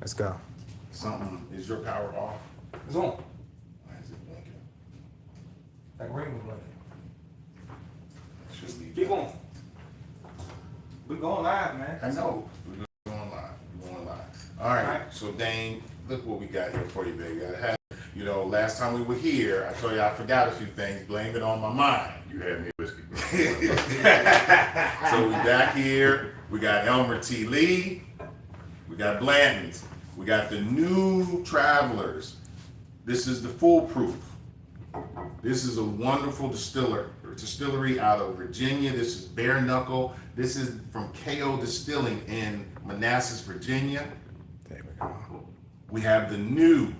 Let's go. Something, is your power off? It's on. Why is it blinking? That ring was blinking. Should be. Keep going. We going live, man. I know. We're going live. We're going live. All right. So Dane, look what we got here for you, baby. I had, you know, last time we were here, I told you I forgot a few things. Blame it on my mind. You had me whiskey, bro. So we back here. We got Elmer T. Lee. We got Blanton's. We got the new Travelers. This is the Foolproof. This is a wonderful distillery out of Virginia. This is bare knuckle. This is from KO Distilling in Manassas, Virginia. There we go. We have the new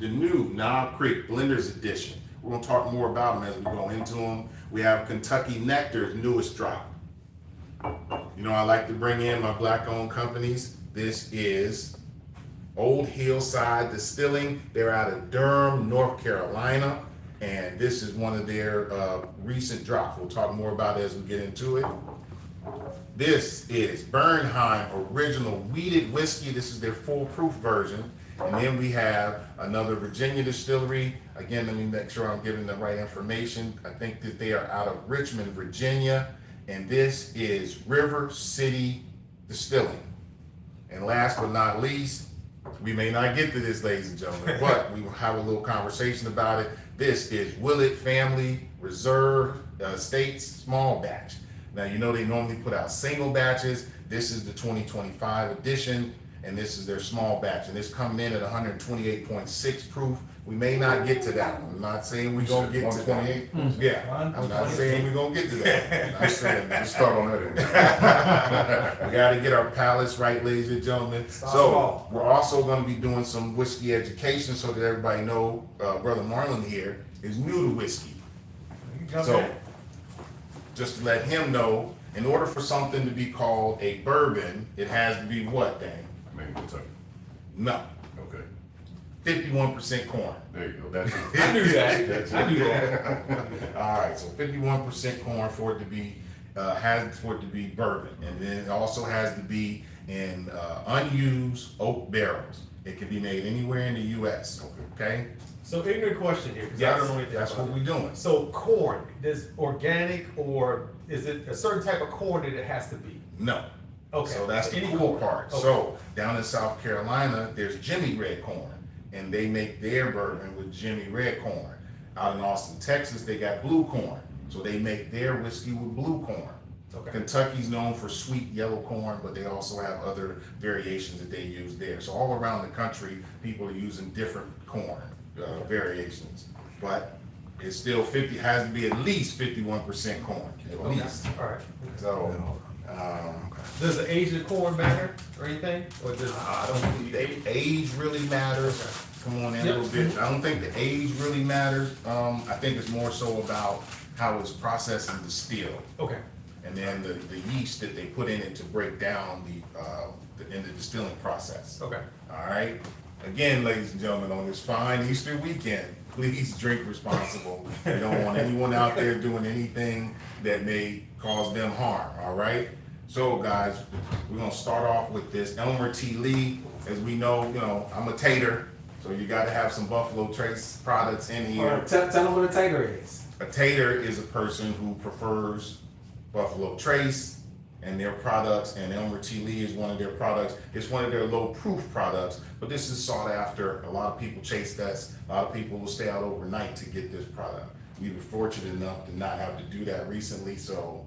Knob Creek Blenders Edition. We're gonna talk more about them as we go into them. We have Kentucky Nectar's newest drop. You know, I like to bring in my black-owned companies. This is Old Hillside Distilling. They're out of Durham, North Carolina, and this is one of their recent drops. We'll talk more about it as we get into it. This is Bernheim Original Wheated Whiskey. This is their foolproof version. And then we have another Virginia distillery. Again, let me make sure I'm giving the right information. I think that they are out of Richmond, Virginia. And this is River City Distilling. And last but not least, we may not get to this, ladies and gentlemen, but we will have a little conversation about it. This is Willett Family Reserve Estates Small Batch. Now, you know they normally put out single batches. This is the 2025 edition, and this is their small batch. And it's coming in at 128.6 proof. We may not get to that one. I'm not saying we're going to get to that. 128? Yeah, I'm not saying we're going to get to that. I'm not saying that. Let's start on that end. We got to get our palates right, ladies and gentlemen. So we're also going to be doing some whiskey education so that everybody know Brother Marlon here is new to whiskey. So just to let him know, in order for something to be called a bourbon, it has to be what, Dan? Maybe Kentucky. No, Okay. 51% corn. There you go. That's it. I knew that. That's it. I knew that. All right, so 51% corn for it to be bourbon, and then it also has to be in unused oak barrels. It can be made anywhere in the U.S. Okay, So ignorant question here, because I don't know anything that's about what it. we're doing. So corn, is organic or is it a certain type of corn that it has to be? No. Okay. So that's the Any cool corn. part. Okay. So down in South Carolina, there's Jimmy Red Corn, and they make their bourbon with Jimmy Red Corn. Out in Austin, Texas, they got blue corn, so they make their whiskey with blue corn. Okay. Kentucky's known for sweet yellow corn, but they also have other variations that they use there. So all around the country, people are using different corn variations, but it's still has to be at least 51% corn, at Okay. least. All right. So. Does the age of the corn matter or anything? Or does I don't think the age really matters. Come on in a little bit. I don't think the age really matters. I think it's more so about how it's processed and distilled, Okay. and then the yeast that they put in it to break down in the distilling process. Okay. All right. Again, ladies and gentlemen, on this fine Easter weekend, please drink responsible. We don't want anyone out there doing anything that may cause them harm. All right. So, guys, we're gonna start off with this Elmer T. Lee. As we know, I'm a tater, so you got to have some Buffalo Trace products in here. Tell them what a tater is. A tater is a person who prefers Buffalo Trace and their products, and Elmer T. Lee is one of their products. It's one of their low proof products, but this is sought after. A lot of people chase us. A lot of people will stay out overnight to get this product. We were fortunate enough to not have to do that recently, so.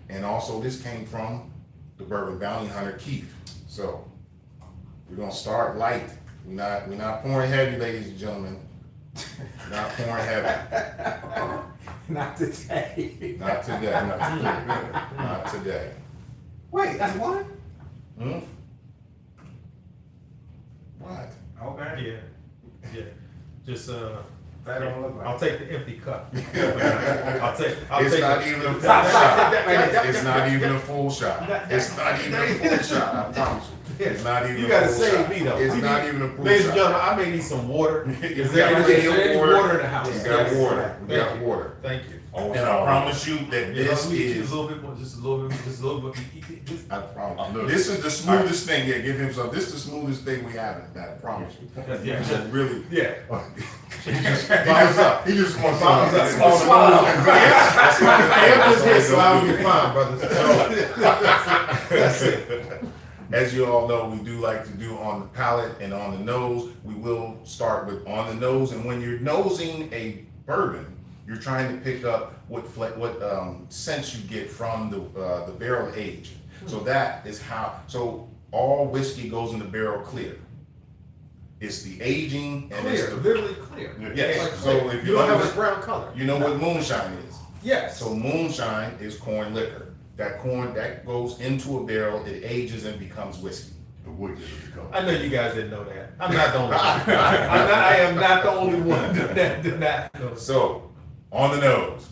And also this came from the Bourbon Bounty Hunter, Keith. So we're gonna start light. We're not pouring heavy, ladies and gentlemen. We're not pouring heavy. Not today. Not today. Not today. Wait, that's one? What? Okay. Yeah. Yeah. Just That don't look like I'll take the empty cup. I'll take It's not the- even a full Stop, stop, shot. stop, stop, It's stop, not stop, even a stop. full shot. It's not even a full shot. I promise you. It's not even You a gotta full save shot. me though. It's We not need- even a full Ladies and shot. gentlemen, I may need some water. You Is got there plenty of any water in the house? You got Yes. water. We got Thank you. water. Thank you. Oh, And I promise you that Yeah, this let me get you is, a little bit more, just a little bit. I promise. Look. This is the smoothest thing. Yeah, give him some. This is the smoothest thing we have. I promise you. Yeah. So really. Yeah. Thumbs up. He just wants Thumbs up. small Swallow. I am just here, so I'll be fine, brother. As you all know, we do like to do on the palate and on the nose. We will start with on the nose, and when you're nosing a bourbon, you're trying to pick up what sense you get from the barrel age. So that is how. So all whiskey goes in the barrel clear. It's the aging and Clear, it's the literally clear. yes. Like So clear. if You you don't have understand- a brown color. you know what moonshine is. Yes. So moonshine is corn liquor. That corn that goes into a barrel, it ages and becomes whiskey. The wood gives it the color. I know you guys didn't know that. I'm not the only one. I am not the only one that did not know. So on the nose,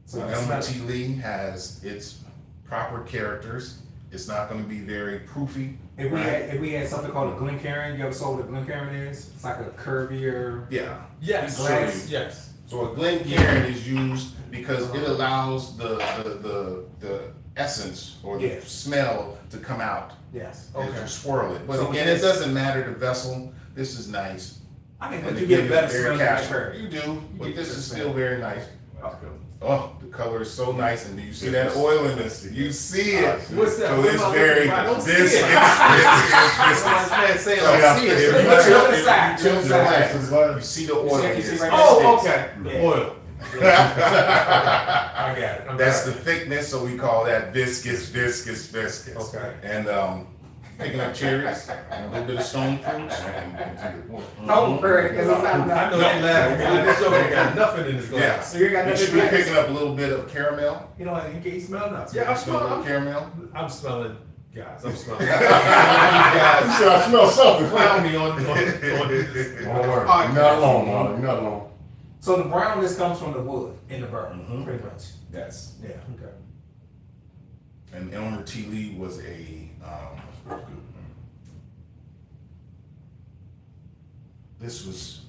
So Elmer T. Lee has its proper characters. It's not going to be very proofy. if we had something called a Glencairn, you ever saw what a Glencairn is? It's like a curvier. Yeah. Yes. Glass. Yes. So a Glencairn is used because it allows the essence or the Yeah. smell to come out Yes. as Okay. you swirl it. But So again, this- it doesn't matter the vessel. This is nice. I mean, And but you again, get better it's very smell than casual. curry. You do, but get this the is smell. still very nice. That's good. Oh, the color is so nice, and do you see that oil in this? You see it. What's that? So What it's am I very. looking for? I don't see This it. is. Man saying So, I yeah, see if it. you Look tilt to the it, side, if you tilt to the the glass, side. you see the oil. You here. see right Oh, there. okay. Yeah. Oil. I got it. That's the thickness, so we call that viscous. Okay. And picking up cherries, and a little bit of stone fruits. Oh, correct. Because I'm I not. know they laughing. This show ain't got nothing in this Yeah. glass. So you got You nothing should be glass. picking up a little bit of caramel. You know what? You can't smell nothing. Yeah, You smell a little caramel. I'm smelling, guys. I'm smelling. You You guys said I smell something. clown me on this. Don't worry. You're not alone, man. You're not alone. So the brownness comes from the wood in the bourbon, Mhm. pretty much. Yes. Yeah. Okay. And Elmer T. Lee was this was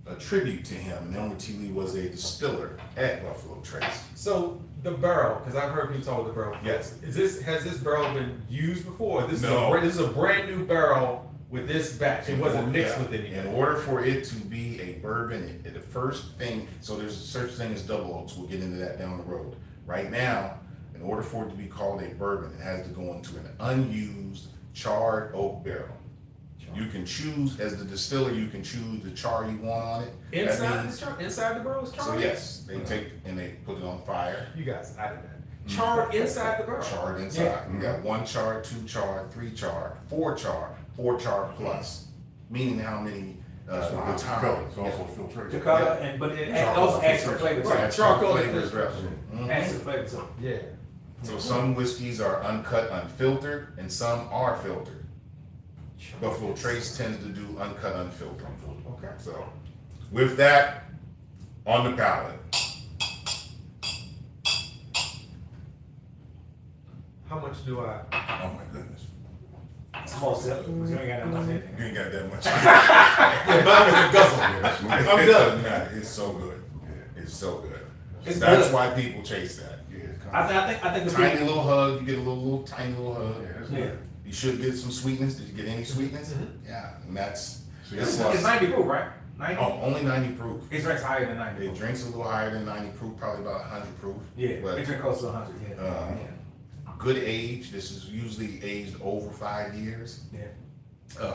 a tribute to him, and Elmer T. Lee was a distiller at Buffalo Trace. So the barrel, because I've heard people talk about the barrel. Yes. Has this barrel been used before? No. This is a brand new barrel with this batch. It wasn't mixed Yeah. with anything. In order for it to be a bourbon, the first thing, so there's a such thing as double oaks. We'll get into that down the road. Right now, in order for it to be called a bourbon, it has to go into an unused charred oak barrel. You can choose, as the distiller, you can choose the char you want on it. That Inside means- inside the barrel is charred. So yes, they take and they put it on fire. You guys, I did that. Charred inside the barrel. Charred inside. Yeah. You got 1 char, 2 char, 3 char, 4 char, 4 char plus. Meaning how many That's the why it's time. color. It's also Yeah. The filtration. color, and but it Charcoal also adds some filtration. flavor to Right. it. Charcoal flavor as well. filtration. Mhm. Adds some flavor to it. Yeah. So some whiskeys are uncut, unfiltered, and some are filtered. Buffalo Trace tends to do uncut, unfiltered. Okay. So, with that, on the palate. How much do I? Oh my goodness, Small sip, because you ain't got that much anything. you ain't got that much. Yeah, mine was a guzzle. I'm done. Nah, it's so good. It's so good. It's That's good. why people chase that. Yeah, it's I think the Tiny people. little hug. You get a little tiny little hug. Yeah, it's Yeah. good. You should get some sweetness. Did you get any sweetness? Mhm. Yeah, and that's See, it's that's It's 90 proof, right? 90. oh, only 90 proof. It drinks higher than 90 It proof. drinks a little higher than 90 proof, probably about 100 proof. Yeah, But it drinks close to 100. Yeah. Uh, good age. This is usually aged over 5 years. yeah.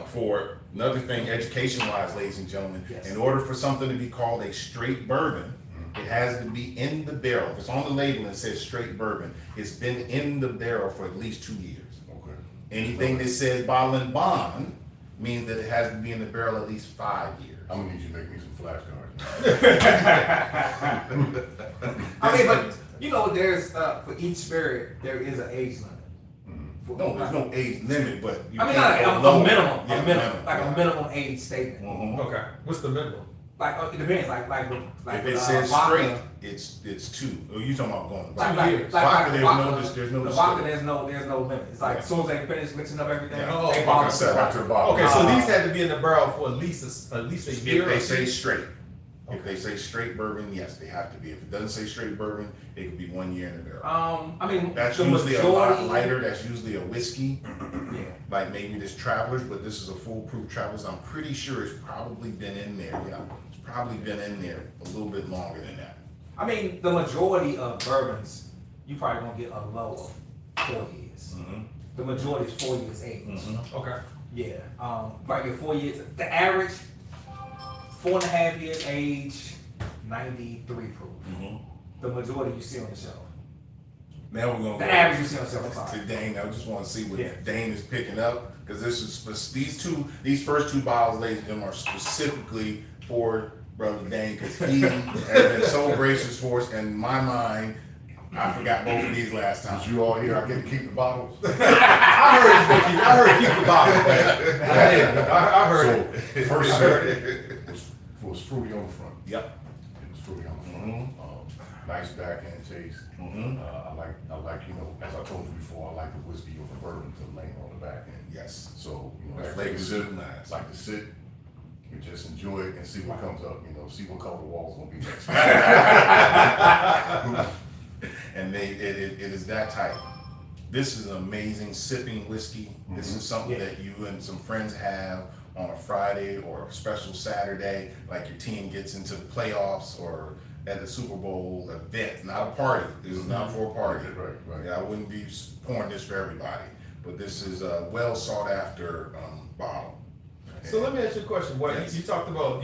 For another thing, education-wise, ladies and gentlemen, Yes. in order for something to be called a straight bourbon, it has to be in the barrel. If it's on the label and it says straight bourbon, it's been in the barrel for at least 2 years. Okay. Anything that says bottle and bond means that it has to be in the barrel at least 5 years. I'm gonna need you to make me some flashcards. I mean, but you know, there's for each spirit there is an age limit. For- No, there's no age limit, but you I mean, can't like go a lower. minimum, Yeah, a minimum, like yeah. a minimum age statement. Mhm. Okay. What's the minimum? Like it depends. Like If with, it says vodka, straight, it's 2. Oh, you talking about going to Like, vodka? like, Vodka, there's vodka, no there's no the distinction. vodka, there's no limit. It's like Yeah. as soon as they finish mixing up everything, Yeah. Oh, they okay. bottle Set it. right to the bottom. Okay, so these had to be in the barrel for at least a year. If they or say two? straight. If they say straight bourbon, yes, they have to be. If it doesn't say straight bourbon, it could be 1 year in the barrel. I mean, That's the usually majority, a lot lighter. That's usually a whiskey, Yeah. like maybe this Travelers, but this is a foolproof Travelers. I'm pretty sure it's probably been in there. Yeah, it's probably been in there a little bit longer than that. I mean, the majority of bourbons, you probably gonna get a low of 4 years. Mm-hmm. The majority is 4 years age. Mm-hmm. Okay. Yeah. Probably get 4 years. The average, 4.5 years age, 93 proof. Mm-hmm. The majority you see on the shelf. Now we're gonna The go average you see on the shelf. I'm to sorry. Dane. I just want to see what Yeah. Dane is picking up because this is these first two bottles, ladies and gentlemen, are specifically for Brother Dane because he has been so gracious for us. And in my mind, I forgot both of these last time. Since you all here, I get to keep the bottles. I heard keep the bottle. I heard So, it. first I heard sip was fruity on the front. Yep. It was fruity on the front. Mhm. Nice backhand taste. Mhm. I like, as I told you before, I like the whiskey or the bourbon to lay on the back end. Yes. So, The after flavor's you good, sip, nice. like to sit, you just enjoy it and see what comes up, see what color the wall's gonna be next. And it is that type. This is an amazing sipping whiskey. This is something Yeah. that you and some friends have on a Friday or a special Saturday, like your team gets into the playoffs or at the Super Bowl event, not a party. This is not for a party. Right. Yeah, I wouldn't be pouring this for everybody, but this is a well sought after bottle. So let me ask you a question. What Yes. you talked about,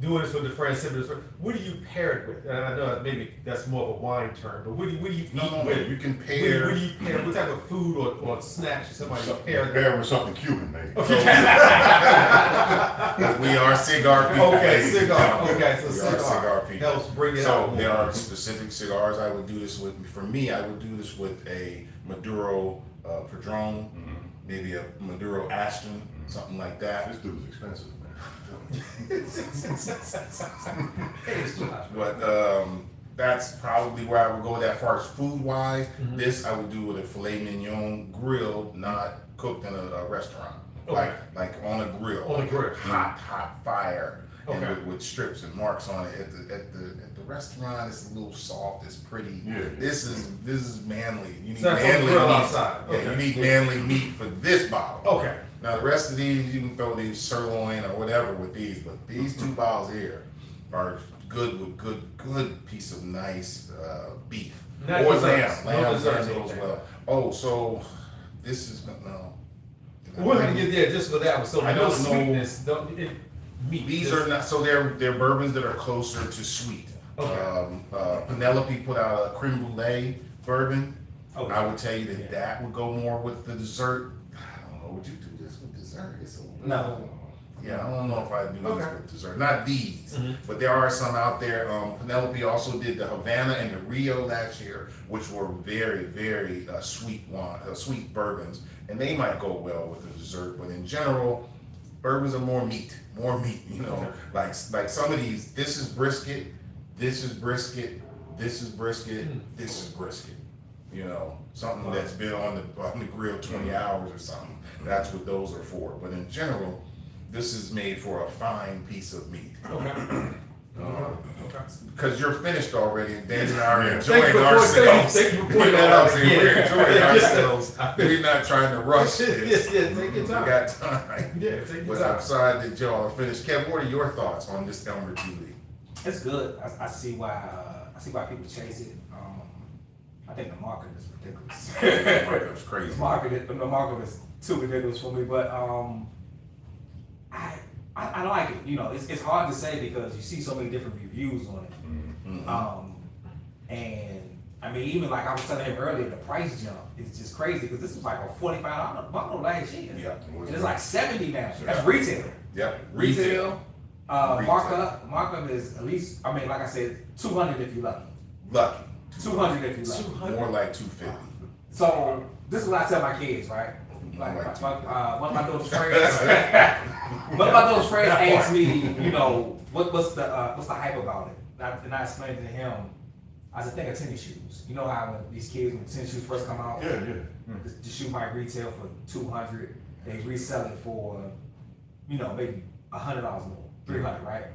doing this with the friends, sipping this. What do you pair it with? And I know maybe that's more of a wine term, but what do you eat No, with? you can What pair. do you pair? What type of food or snacks somebody pair that? Pair with something Cuban, maybe. We are cigar people. Okay, ladies and cigar. gentlemen. Okay, so We are cigar people. helps bring it So out. there more. are specific cigars I would do this with. For me, I would do this with a Maduro Padron, maybe a Maduro Ashton, something like that. This dude's expensive, man. But that's probably where I would go that far as food wise. This I would do with a filet mignon grilled, not cooked in a restaurant. Okay. Like on a grill. On a grill. Hot fire. And Okay. with strips and marks on it. At the restaurant, it's a little soft. It's pretty. Yeah. This is manly. You need So that's on the manly grill meat. outside. Yeah, Okay. you need manly meat for this bottle. Okay. Now the rest of these, you can throw these sirloin or whatever with these, but these two bottles here are good with good piece of nice beef Not or desserts. lamb. No Lamb desserts goes in there. well. Oh, so this is no. We're gonna get there just for that one. So I no don't know. sweetness. Meat. These are not, so they're bourbons that are closer to sweet. Okay. Penelope put out a creme brulee bourbon. Okay. I would tell you that Yeah. that would go more with the dessert. I don't know, would you do this with dessert? It's a No. Yeah, I don't know if I'd do Okay. these with dessert. Not these, Mhm. but there are some out there. Penelope also did the Havana and the Rio last year, which were very, very sweet sweet bourbons, and they might go well with the dessert. But in general, bourbons are more meat. Like some of these. This is brisket. This is brisket. This is brisket. This is brisket. Something that's been on the grill 20 hours or something. That's what those are for. But in general, this is made for a fine piece of meat. Okay. Because you're finished already, and Dan and I are Thank enjoying you for ourselves. thank you for You pointing know that what I'm out. saying? We're enjoying Yeah. ourselves. We're not trying to rush this. Yeah, take your We time. got time. Yeah, take your But time. I'm sorry that y'all are finished. Kev, what are your thoughts on this Elmer T. Lee? It's good. I see why people chase it. I think the market is ridiculous. Markup's crazy. The market is too ridiculous for me, but I like it. It's hard to say because you see so many different reviews on it. And I mean, even like I was telling him earlier, the price jump is just crazy because this was like a $45 bottle last year. Yeah. And it's like $70 now. That's retail. Yep. Retail. Retail. Markup is at least, I mean, like I said, 200 if you're lucky. Lucky. 200 if you're lucky. More like 250. So this is what I tell my kids, right? Like one of my daughter's friends, asked me, what's the hype about it? And I explained to him, I said, think of tennis shoes. You know how when these kids, when tennis shoes first come out, Yeah. the shoe might retail for $200. They resell it for, maybe $100 more, $300, right?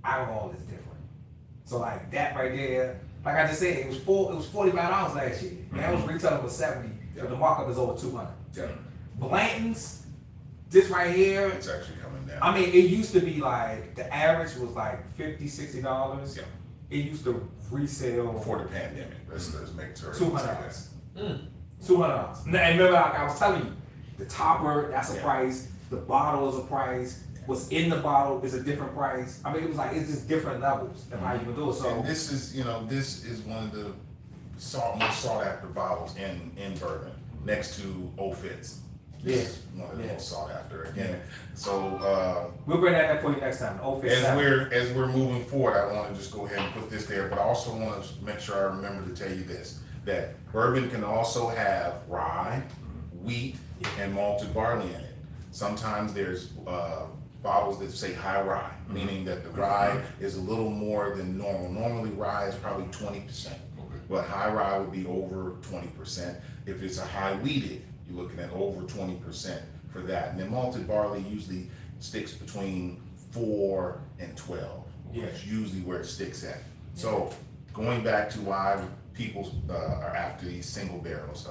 alcohol is different. So like that right there, like I just said, it was $45 last year. And that was retailing for 70. So the markup is over 200. Yeah, Blanton's, this right here, it's actually coming down. I mean, it used to be like, the average was like $50, $60. Yeah. It used to resell Before the pandemic, let's make it $200. $200. And remember, like I was telling you, the topper, that's a Yeah. price. The bottle is a price. What's in the bottle is a different price. I mean, it was like, it's just different levels of how you can do it. So, And this is, one of the most sought after bottles in bourbon, next to Old Fitz. This is one of the most sought after again. So we'll bring that up for you next time. as we're moving forward, I want to just go ahead and put this there, but I also want to make sure I remember to tell you this: that bourbon can also have rye, wheat, and malted barley in it. Sometimes there's bottles that say high rye, meaning that the rye is a little more than normal. Normally rye is probably 20%, but high rye would be over 20%. If it's a high wheated, you're looking at over 20% for that. And then malted barley usually sticks between 4 and 12. That's usually where it sticks at. So going back to why people are after these single barrels,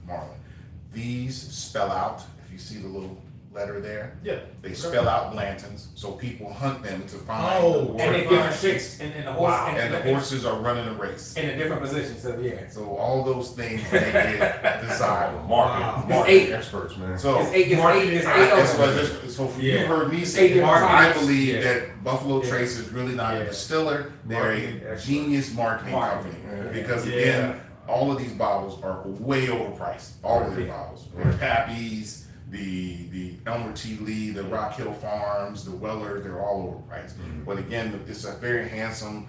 Marlon, these spell out, if you see the little letter there, they spell out Blantons, so people hunt them to find and they different shapes, and the horse, and the horses are running a race in a different position. So so all those things make it desirable. Marketing experts, man. So it's eight so you heard me say, I believe that Buffalo Trace is really not a distiller; they're a genius marketing company. Because again, all of these bottles are way overpriced. All of these bottles, the Pappy's, the Elmer T. Lee, the Rock Hill Farms, the Weller, they're all overpriced. But again, it's a very handsome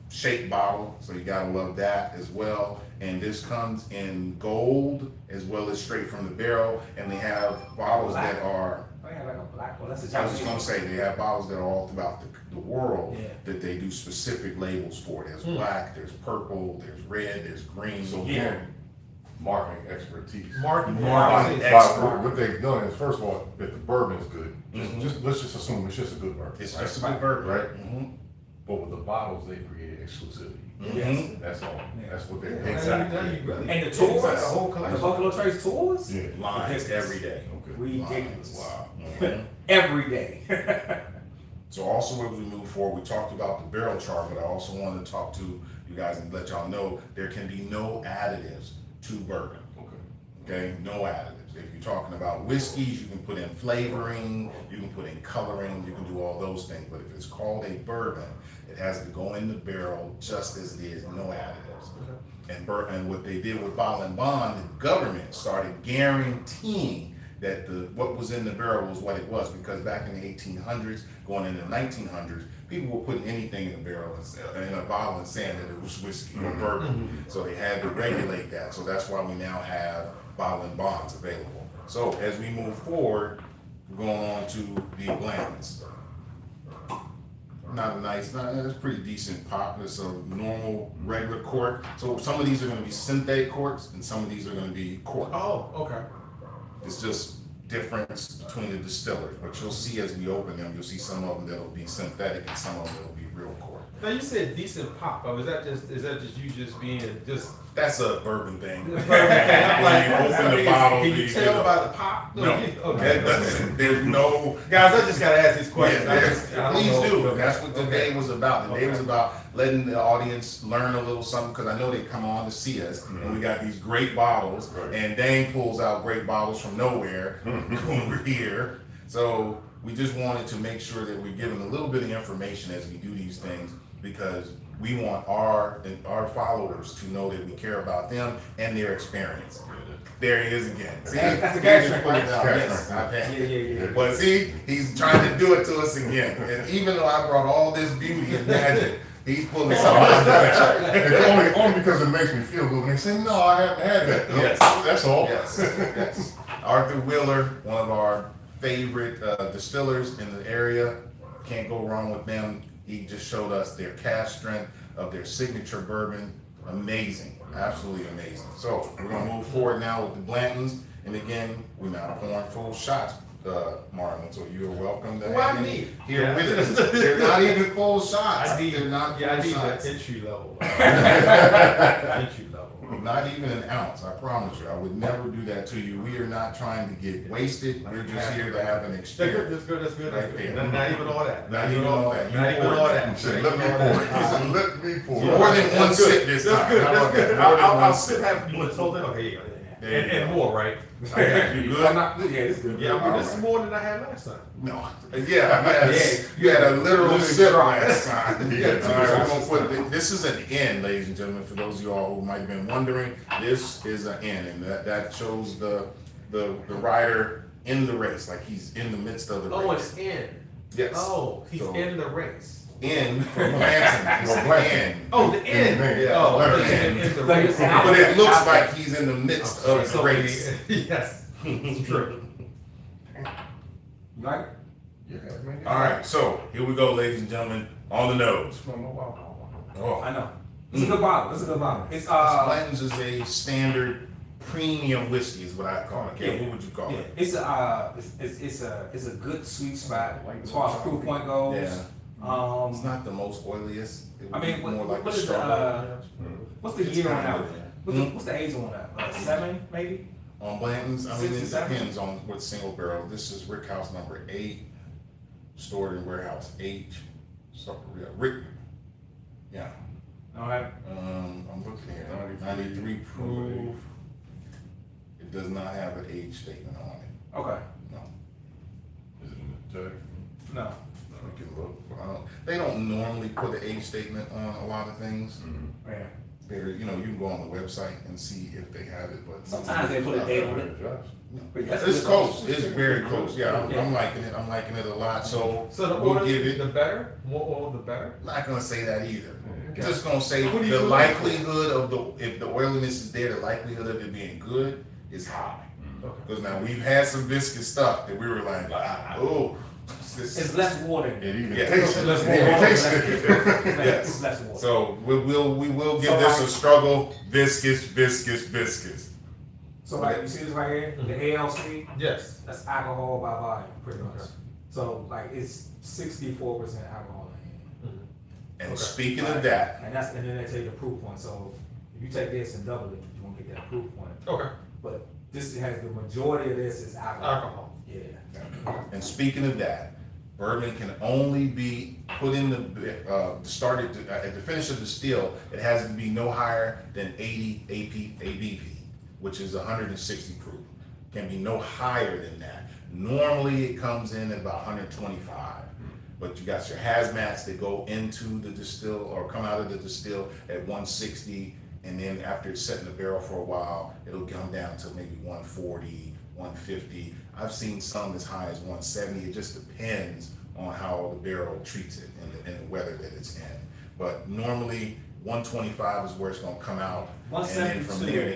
shaped bottle, so you gotta love that as well. And this comes in gold as well as straight from the barrel, and they have bottles that are, I was just gonna say, they have bottles that are all throughout the world that they do specific labels for. There's black, there's purple, there's red, there's green. So marketing expertise. Marketing expert. What they've done is, first of all, if the bourbon is good, let's just assume it's just a good bourbon. It's just a good bourbon, right? But with the bottles, they created exclusivity. That's all. That's what they Exactly. And the tours, the Buffalo Trace tours, Lines every day. ridiculous. Wow. Every day. So also as we move forward, we talked about the barrel chart, but I also want to talk to you guys and let y'all know there can be no additives to bourbon. Okay, no additives. If you're talking about whiskeys, you can put in flavoring, you can put in coloring, you can do all those things. But if it's called a bourbon, it has to go in the barrel just as it is, no additives. And what they did with Bottle and Bond, the government started guaranteeing that what was in the barrel was what it was, because back in the 1800s, going into the 1900s, people were putting anything in a barrel, in a bottle, and saying that it was whiskey or bourbon. So they had to regulate that. So that's why we now have Bottle and Bonds available. So as we move forward, we're going on to the Blantons. It's pretty decent pop. It's a normal, regular cork. So some of these are going to be synthetic corks, and some of these are going to be cork. Oh, okay. It's just difference between the distillers, but you'll see as we open them, you'll see some of them that'll be synthetic and some of them that'll be real cork. Now you said decent pop. Oh, is that just you just being just? That's a bourbon thing. I'm like, you open the bottle, can you tell by the pop? No, Okay. that doesn't. There's no. Guys, I just gotta ask these questions. Please do. That's what the day was about. The day was about letting the audience learn a little something, because I know they come on to see us, and we got these great bottles, and Dane pulls out great bottles from nowhere when we're here. So we just wanted to make sure that we're giving a little bit of information as we do these things, because we want our followers to know that we care about them and their experience. There he is again. See, that's the gas drink, right? Yes, I've had it. Yeah. But see, he's trying to do it to us again. And even though I brought all this beauty and magic, he's pulling something out. It's only because it makes me feel good when they say, no, I haven't had that. Yes. That's all. Yes. Arthur Wheeler, one of our favorite distillers in the area. Can't go wrong with them. He just showed us their cask strength of their signature bourbon. Amazing, absolutely amazing. So we're gonna move forward now with the Blantons. And again, we're not pouring full shots. Marlon, so you're welcome to Well, have I them need- here yeah. with us. They're not even full shots. I need, They're not yeah, I full need shots. the entry level. Entry level. Not even an ounce, I promise you. I would never do that to you. We are not trying to get wasted. We're just here to have an That's good, experience. that's good, that's good. Right there. Not even all that. Not even all that. Not even all that. He said, let me pour it. He said, let me pour it. More than one That's good. sip this That's time. good, How that's about good. that? More than I'll one still sip. have, you want to hold it? Okay, here you go. There you And go. more, right? I got you good. I'm not, yeah, it's good. Yeah, I mean, All this is right. more than I had last time. No. Yeah, you had a literal sip last time. Yeah. All right, we're gonna put, this is an N, ladies and gentlemen, for those of you all who might have been wondering, this is an N, and that shows the rider in the race, like he's in the midst of the Oh, race. it's in. Yes. Oh, he's So- in the race. N for Blanton, it's Oh, an Blanton. N. Oh, the end. Yeah, Oh, letter it's N. in the Like race. it's But it looks like he's in the midst Okay, of the so race. yes, it's true. You like it? Yeah, man. All right, so here we go, ladies and gentlemen, on the nose. Oh, I know. It's a good bottle. It's a good bottle. It's Blanton's is a standard premium whiskey, is what I call it. Okay, what would you call yeah, it? it's a good sweet spot as far as proof point goes. Yeah. It's not the most oiliest. It would I mean, be more like what a is strawberry. what's the It's year on kind that? of- one? What's the age on that? 7 maybe? On Blanton's, I mean, 6 it or 7? depends on what single barrel. This is Rick House number 8, stored in warehouse H. So, yeah, Rick. Yeah. All right. I'm looking here. 93 proof. It does not have an age statement on it. Okay. No. Is it in the tag? No. We can look. They don't normally put an age statement on a lot of things. Yeah. They're, you can go on the website and see if they have it, but Sometimes they put a date on it. But that's it's good. close. It's very close. Yeah, I'm Yeah. liking it. I'm liking it a lot. So So the we'll older, give it. the better. More oil, the better. I'm not gonna say that either. Yeah. Just gonna say What do you the do? likelihood of if the oiliness is there, the likelihood of it being good is high. Okay. Because now we've had some viscous stuff that we were like, oh, It's less water. It even Yeah. tastes it. Less It water. even tastes Less- it. Yes. It's less water. So we will give So this like- a struggle. Viscous. So like you see this right here, the ALC, Yes. that's alcohol by volume, pretty much. Okay. So like it's 64% alcohol in here. And Okay. speaking of that, And then they tell you the proof point. So if you take this and double it, you won't get that proof point. Okay. But this has the majority of this is alcohol. Alcohol. Yeah. and speaking of that, bourbon can only be put in the started at the finish of the still. It has to be no higher than 80 ABV, which is 160 proof. Can be no higher than that. Normally it comes in at about 125, but you got your hazmats that go into the distill or come out of the distill at 160, and then after it's set in the barrel for a while, it'll come down to maybe 140, 150. I've seen some as high as 170. It just depends on how the barrel treats it and the weather that it's in. But normally 125 is where it's gonna come out, and then from 172. there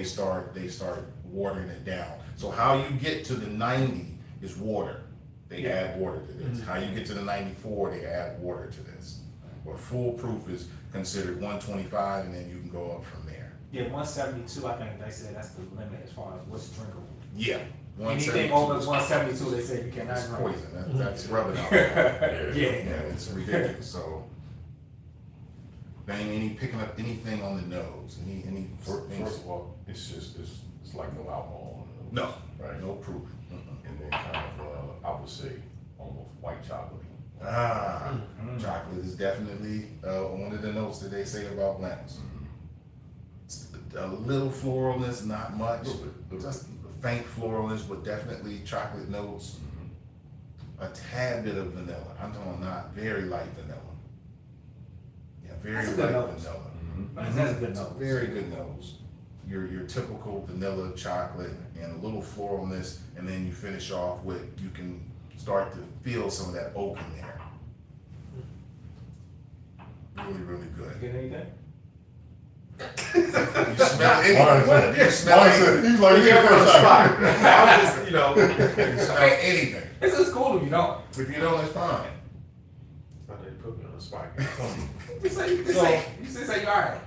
they start watering it down. So how you get to the 90 is water. They add water to this. How you get to the 94, they add water to this. But full proof is considered 125, and then you can go up from there. Yeah, 172, I think they said that's the limit as far as what's drinkable. Yeah. Anything 172 over is 172, they said you cannot It's drink. poison. That's rubbing alcohol. Yeah. It's ridiculous. So, Bang, picking up anything on the nose? Any First of all, it's like no alcohol. No, Right. no proof. And then kind of, I would say, almost white chocolate. Chocolate is definitely one of the notes that they say about Blanton's. It's a little floralness, not much, Little bit. just faint floralness, but definitely chocolate notes. A tad bit of vanilla. I'm talking not very light vanilla. Yeah, very That's a good light nose. vanilla. That's a good It's a nose. very good nose. Your typical vanilla chocolate and a little floralness, and then you finish off with, you can start to feel some of that oak in there. Really, really good. Get anything? You smell Marlon anything. You smell anything. he's like, Yeah, it's the first time. I was just, You smell anything. This is cool if you don't. If you don't, it's fine. I know you put me on the spot. You say you alright.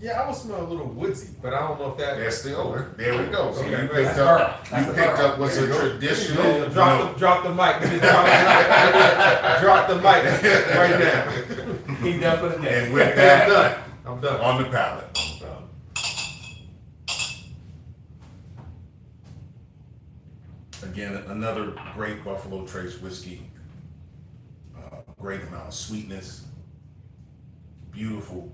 Yeah, I would smell a little woodsy, but I don't know if that. That's the oak. There we go. So Okay, you right. picked That's up, the you burr. picked up what's There a you go. traditional. Yeah, drop the mic. Drop the mic right now. He done for the day. And with I'm that, done. I'm done. on the palate. Again, another great Buffalo Trace whiskey. Great amount of sweetness. Beautiful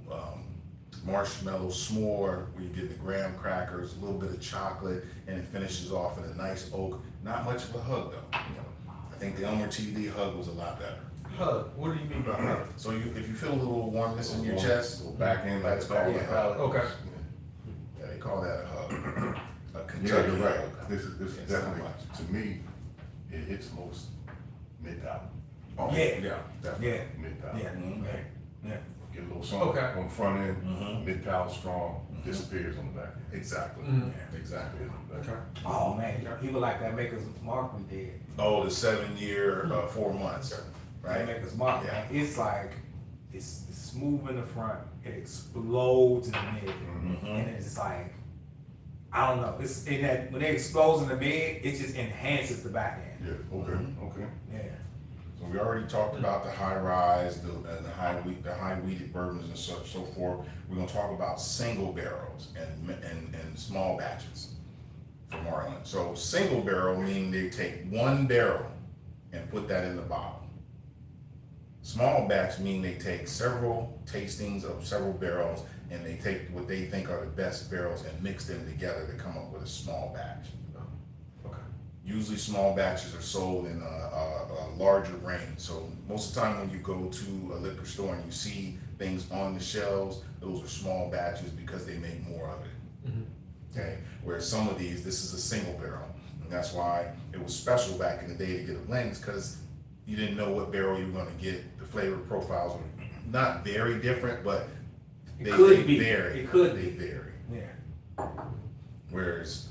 marshmallow s'more where you get the graham crackers, a little bit of chocolate, and it finishes off in a nice oak. Not much of a hug though. I think the Elmer TV hug was a lot better. Hug. What do you mean by hug? So if you feel a little warmness in your chest, Go back in, that's back called in a the hug. palate. Okay. Yeah, they call that a hug. A Yeah, Kentucky you're right. hug. This is It's definitely, not much. to me, it hits most mid-palate. Oh, Yeah. yeah, definitely. Yeah, Mid-palate. yeah, Mhm. yeah, yeah. Get a little something Okay. on the front end, Mhm. mid-palate strong, disappears on the back end. Exactly. Mhm. Exactly. Okay. Oh man, he was like that Maker's Mark we did. Oh, the 7 year, 4 months, That right? Maker's Mark, Yeah. man. It's like it's smooth in the front, it explodes in the mid, Mhm. and it's just like I don't know. It's in that when it explodes in the mid, it just enhances the back end. Yeah, okay, okay. Yeah. So we already talked about the high rise, and the high wheated bourbons and such, so forth. We're gonna talk about single barrels and small batches for Marlin. So single barrel meaning they take one barrel and put that in the bottle. Small batch mean they take several tastings of several barrels and they take what they think are the best barrels and mix them together to come up with a small batch. Okay. Usually small batches are sold in a larger range. So most of the time when you go to a liquor store and you see things on the shelves, those are small batches because they make more of it. Okay, whereas some of these, this is a single barrel. And that's why it was special back in the day to get a blends, because you didn't know what barrel you were gonna get. The flavor profiles were not very different, but It could be. vary. It could They be. vary. Yeah. Whereas,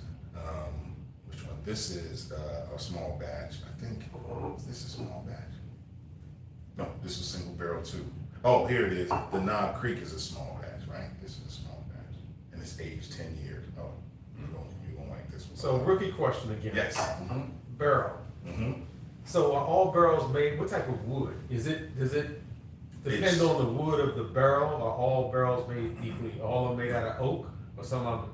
which one? This is a small batch. I think, is this a small batch? No, this is single barrel too. Oh, here it is. The Knob Creek is a small batch, right? This is a small batch. And it's aged 10 years. Oh, you don't like this one. So rookie question again. Yes. Mm-hmm. Barrel. Mm-hmm. So are all barrels made? What type of wood? Does it depend It's- on the wood of the barrel? Are all barrels made equally? All of them made out of oak, or some of them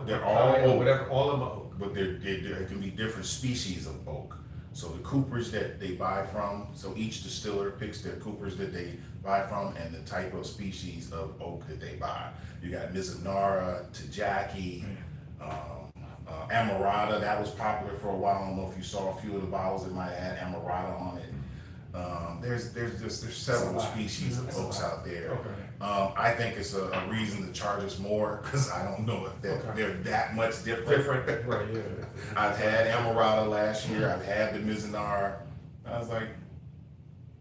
They're all pine or oak. whatever? All of them are oak. But there can be different species of oak. So the coopers that they buy from, so each distiller picks their coopers that they buy from and the type of species of oak that they buy. You got Mizunara, Tajaki, Amarata, that was popular for a while. I don't know if you saw a few of the bottles that might have had Amarata on it. There's several species of oaks out there. Okay. I think it's a reason to charge us more because I don't know if they're that much different. Right, yeah. I've had Amarata last year. I've had the Mizunara. I was like,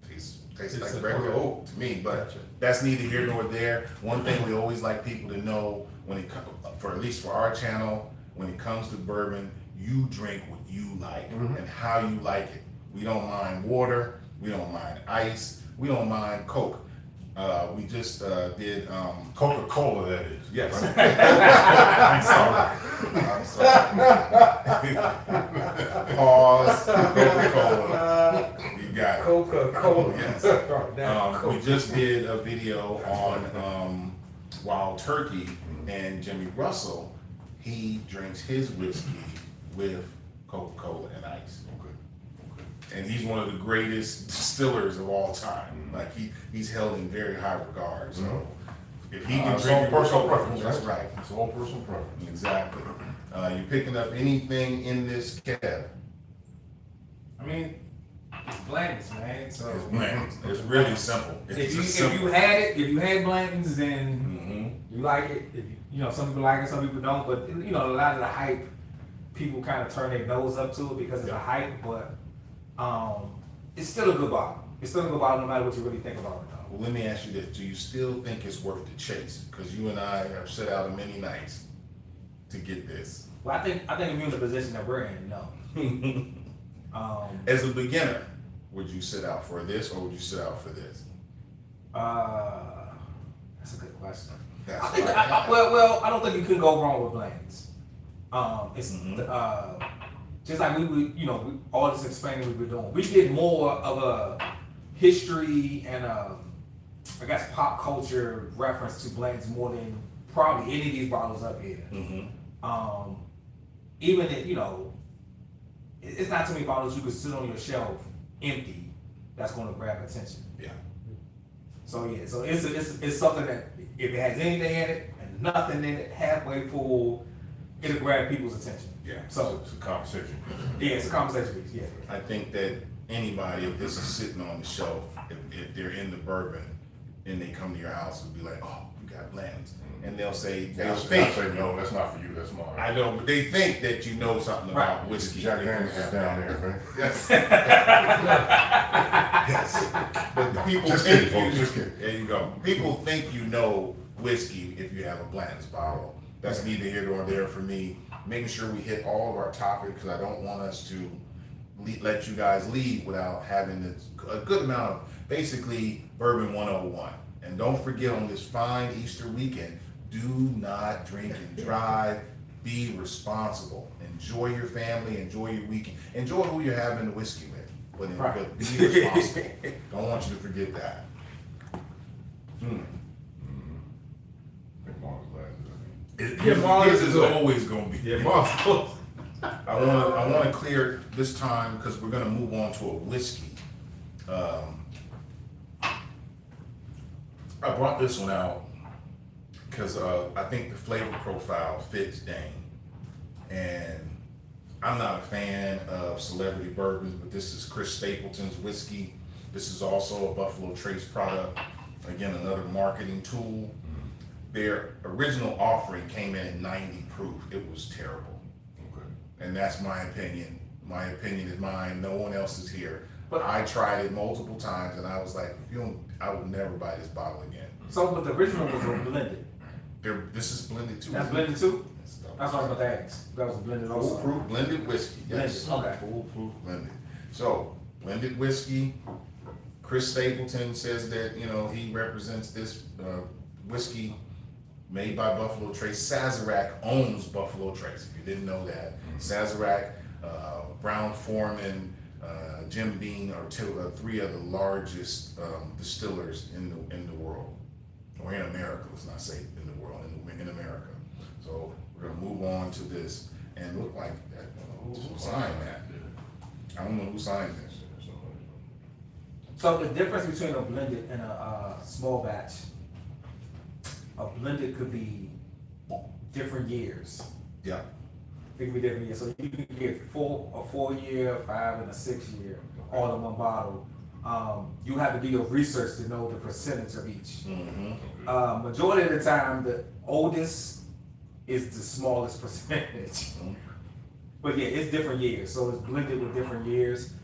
tastes It's like a- regular okay. oak to me, but Gotcha. that's neither here nor there. One thing we always like people to know when it comes, for at least for our channel, when it comes to bourbon, you drink what you like and how you like it. We don't mind water. We don't mind ice. We don't mind Coke. We just did. Coca-Cola, that is. Yes. I'm sorry. I'm sorry. Pause. Coca-Cola. You got it. Coca-Cola. Yes. Right, now, We just did a video on Wild Turkey, and Jimmy Russell, he drinks his whiskey with Coca-Cola and ice. And he's one of the greatest distillers of all time. Like he's held in very high regard. So if he can It's drink all it with personal Coca, preference. that's right. It's all personal preference. Exactly. You picking up anything in this cab? I mean, it's Blanton's, man. So It's bland. It's really simple. if you had Blanton's, then Mhm. you like it. If you know, some people like it, some people don't. But you know, a lot of the hype, people kind of turn their nose up to it because of the hype. But it's still a good bottle. It's still a good bottle, no matter what you really think about it, though. Well, let me ask you this: do you still think it's worth the chase? Because you and I have set out many nights to get this. Well, I think if you're in the position that we're in, no. As a beginner, would you sit out for this or would you sit out for this? That's a good question. That's I think what well, I don't think you can go wrong with Blantons. It's just like we would, all this explaining we've been doing. We did more of a history and I guess pop culture reference to Blantons more than probably any of these bottles up here. Even if it's not too many bottles you could sit on your shelf empty that's going to grab attention. Yeah. So it's something that if it has anything in it and nothing in it, halfway full, it'll grab people's attention. Yeah. So It's a conversation. yeah, it's a conversation piece. Yeah. I think that anybody, if this is sitting on the shelf, if they're in the bourbon and they come to your house and be like, oh, you got Blantons. And they'll say, I think, say, no, that's not for you, that's mine. I know, but they think that you know something about Right. whiskey. Jack Daniels is down there, man. Yes. Yes. But people Just think kidding, folks, just kidding. there you go. People think you know whiskey if you have a Blanton's bottle. That's neither here nor there for me. Making sure we hit all of our topics because I don't want us to let you guys leave without having a good amount of basically Bourbon 101. And don't forget on this fine Easter weekend, do not drink and drive. Be responsible. Enjoy your family. Enjoy your weekend. Enjoy who you're having the whiskey with. But Right. be responsible. Don't want you to forget that. Think Mark's glasses, His is always going to be. Yeah, Mark's close. I want to clear this time because we're going to move on to a whiskey. I brought this one out because I think the flavor profile fits Dane. And I'm not a fan of celebrity bourbons, but this is Chris Stapleton's whiskey. This is also a Buffalo Trace product. Again, another marketing tool. Their original offering came in at 90 proof. It was terrible. Okay. And that's my opinion. My opinion is mine. No one else is here. But- I tried it multiple times and I was like, I will never buy this bottle again. So, but the original was blended. This is blended too. That's blended too. That's what I was about to ask. That was blended also. Foolproof blended whiskey. Yes. Blended, okay. Foolproof blended. So, blended whiskey. Chris Stapleton says that, he represents this whiskey made by Buffalo Trace. Sazerac owns Buffalo Trace, if you didn't know that. Sazerac, Brown Foreman, Jim Beam are three of the largest distillers in the world. Or in America, let's not say in the world, in America. So we're gonna move on to this and look like that. Who signed that? I don't know who signed this. So the difference between a blended and a small batch, a blended could be different years. Yeah. It could be different years. So you can get a 4-year, 5, and a 6-year, all in one bottle. You have to do your research to know the percentage of each. Majority of the time, the oldest is the smallest percentage. But yeah, it's different years, so it's blended with different years.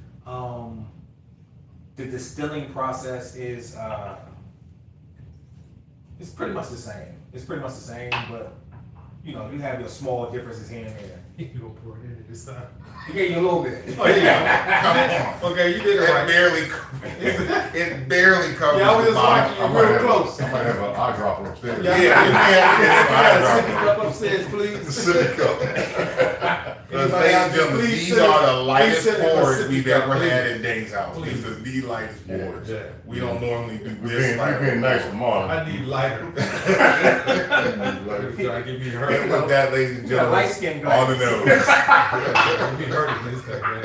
The distilling process is it's pretty much the same. It's pretty much the same, but you have your small differences here and there. You gonna pour it in this time? It gave you a little bit. Oh yeah. Come on. Okay, you did it It right. barely covers Yeah, I was the just bottom. watching you real close. I might have an eyedropper upstairs. Yeah. Yeah. Sippy cup upstairs, please. Sippy cup. Because Anybody ladies out and there, gentlemen, please these send are it- the lightest please send it a pours sippy we've cup, ever please. had in Dane's house. Please. These are the lightest pours. Yeah. We don't normally do We're this. being nice to Marlon. I need lighter. Trying to get me And hurt. with that, ladies and You got gentlemen, light skin on the glasses. nose. Get me hurt in this thing, man.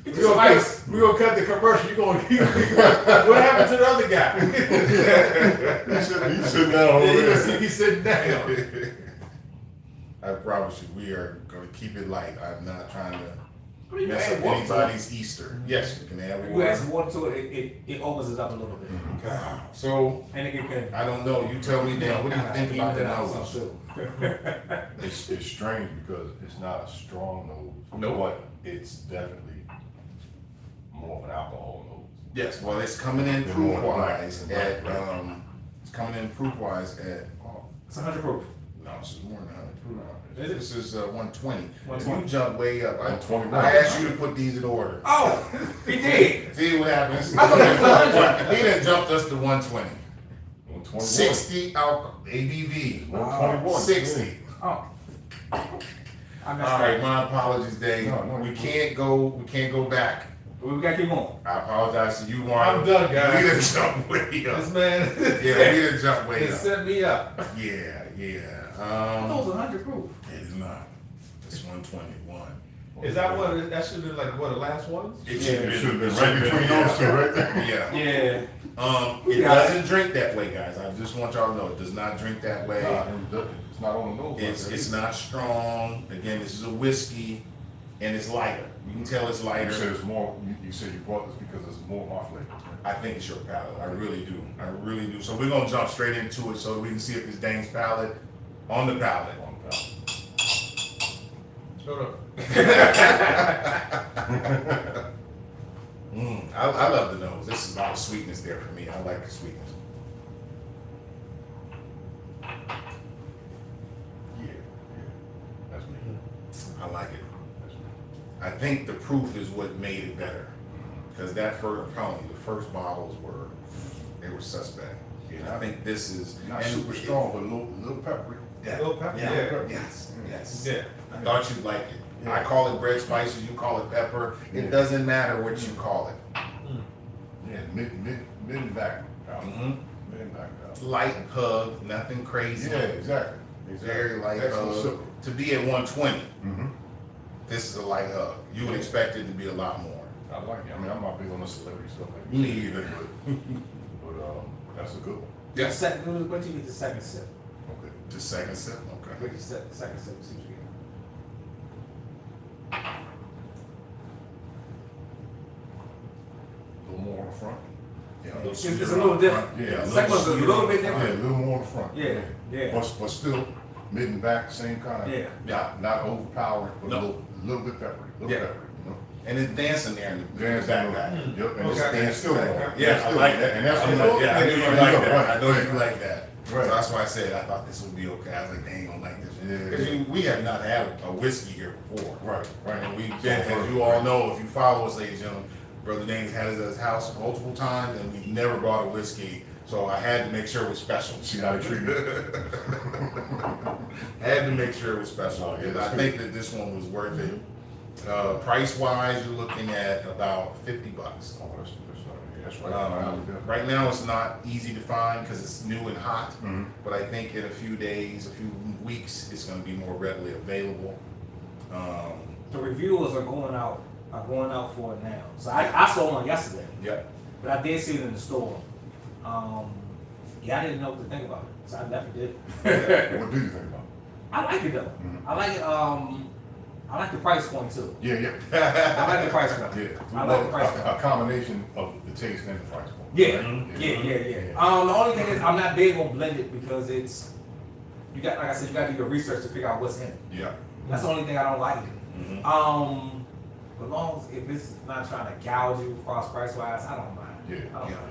Get We you some gonna, ice. we gonna cut the commercial. You gonna keep. What happened to the other guy? He's sitting down over Yeah, you gonna there. see me sitting down. I promise you, we are going to keep it light. I'm not trying to You mess add up water to it. anybody's Easter. Yes, you can add You add water. some water to it, it opens it up a little bit. So, And it can I don't know. You tell me, Dan. What do you think about the even it out nose? some too. It's strange because it's not a strong nose. Nope. But it's definitely more of an alcohol nose. Yes. Well, it's coming in They're proof more wise like- at it's coming in proof wise at It's 100 proof. no, this is more than 100 proof. Is it? This is 120. 120. You jump way up. 120. I asked you to put these in order. Oh, he did. See what happens. I thought it was 100. He done jumped us to 120. 121. 60 alcohol ABV. 121. 60. Oh. I All messed right, up. my apologies, Dave. No, we can't go back. We gotta keep going. I apologize to you, Mario. I'm done, guys. We done jumped way This up. man, Yeah, we done jumped way it up. set me up. Yeah. I thought it was 100 proof. It is not. It's 121. Is that what, that should have been like, what, the last ones? It It should have been right between those two, right there. Yeah. Yeah. It doesn't drink that way, guys. I just want y'all to know it does not drink that way. It's not on the nose. It's not strong. Again, this is a whiskey, and it's lighter. You can tell it's You lighter. said it's more. You said you bought this because it's more off flavor. I think it's your palate. I really do. I really do. So we're gonna jump straight into it so we can see if it's Dane's palate on the palate. On the palate. No, no. I love the nose. This is a lot of sweetness there for me. I like the sweetness. Yeah. That's me. I like it. That's me. I think the proof is what made it better. Because that first, probably the first bottles were suspect. And I think this is Not and super strong, but a little peppery. Yeah. Little pepper, Yeah. yeah. Yes. Yeah. I thought you'd like it. Yeah. I call it bread spices. You call it pepper. It Yeah. doesn't matter what you call it. Yeah, mid and back. Mhm. Mid and back. Light hug, nothing crazy. Yeah, exactly. Very light Excellent hug. sipper. To be at 120, Mm-hmm. this is a light hug. You would expect it to be a lot more. I like it. I mean, I'm not big on the celebrity stuff like Me either. but that's a good one. Yes. Second, what you get the second sip? Okay. The second sip. Okay. Get the second sip. See what you get. A little more on the front. Yeah, It's a little different. Yeah, Second one's a little bit Yeah, a different. little more on the front. Yeah. But still, mid and back, same kind of. Yeah. Not overpowering, but No. a little bit peppery. Yeah. Peppery, you know. And it's dancing there in the Dancing backpack. Yep, and Okay. it's still Yeah, warm. I like that. And that's I what know, yeah, I knew you Yeah, like that. right, I know right. you like that. Right. So that's why I said I thought this would be okay. I was like, they ain't gonna like this. Yeah. Because we have not had a whiskey here before. Right. And we've been, as you all know, if you follow us, ladies and gentlemen, Brother Dane's had us at his house multiple times, and we've never brought a whiskey. So I had to make sure it was special. See how they treat me. Had to make sure it was special. Oh, yeah, And that's I good. think that this one was worth it. Price wise, you're looking at about $50. Oh, that's right. Right now, it's not easy to find because it's new and hot. Mhm. But I think in a few days, a few weeks, it's going to be more readily available. The reviewers are going out for it now. So I saw one yesterday, Yep. but I did see it in the store. Yeah, I didn't know what to think about it, so I definitely did. What do you think about it? I like it though. I like it. I like the price point too. Yeah. I like the price point. Yeah. I like the price A point. combination of the taste and the price point. Yeah, Right? yeah. The only thing is I'm not big on blended because it's you got like I said you got to do your research to figure out what's in it. Yeah. That's the only thing I don't like. Mhm. As long as if it's not trying to gouge you cross price wise, I don't mind. Yeah. I don't Yeah. mind.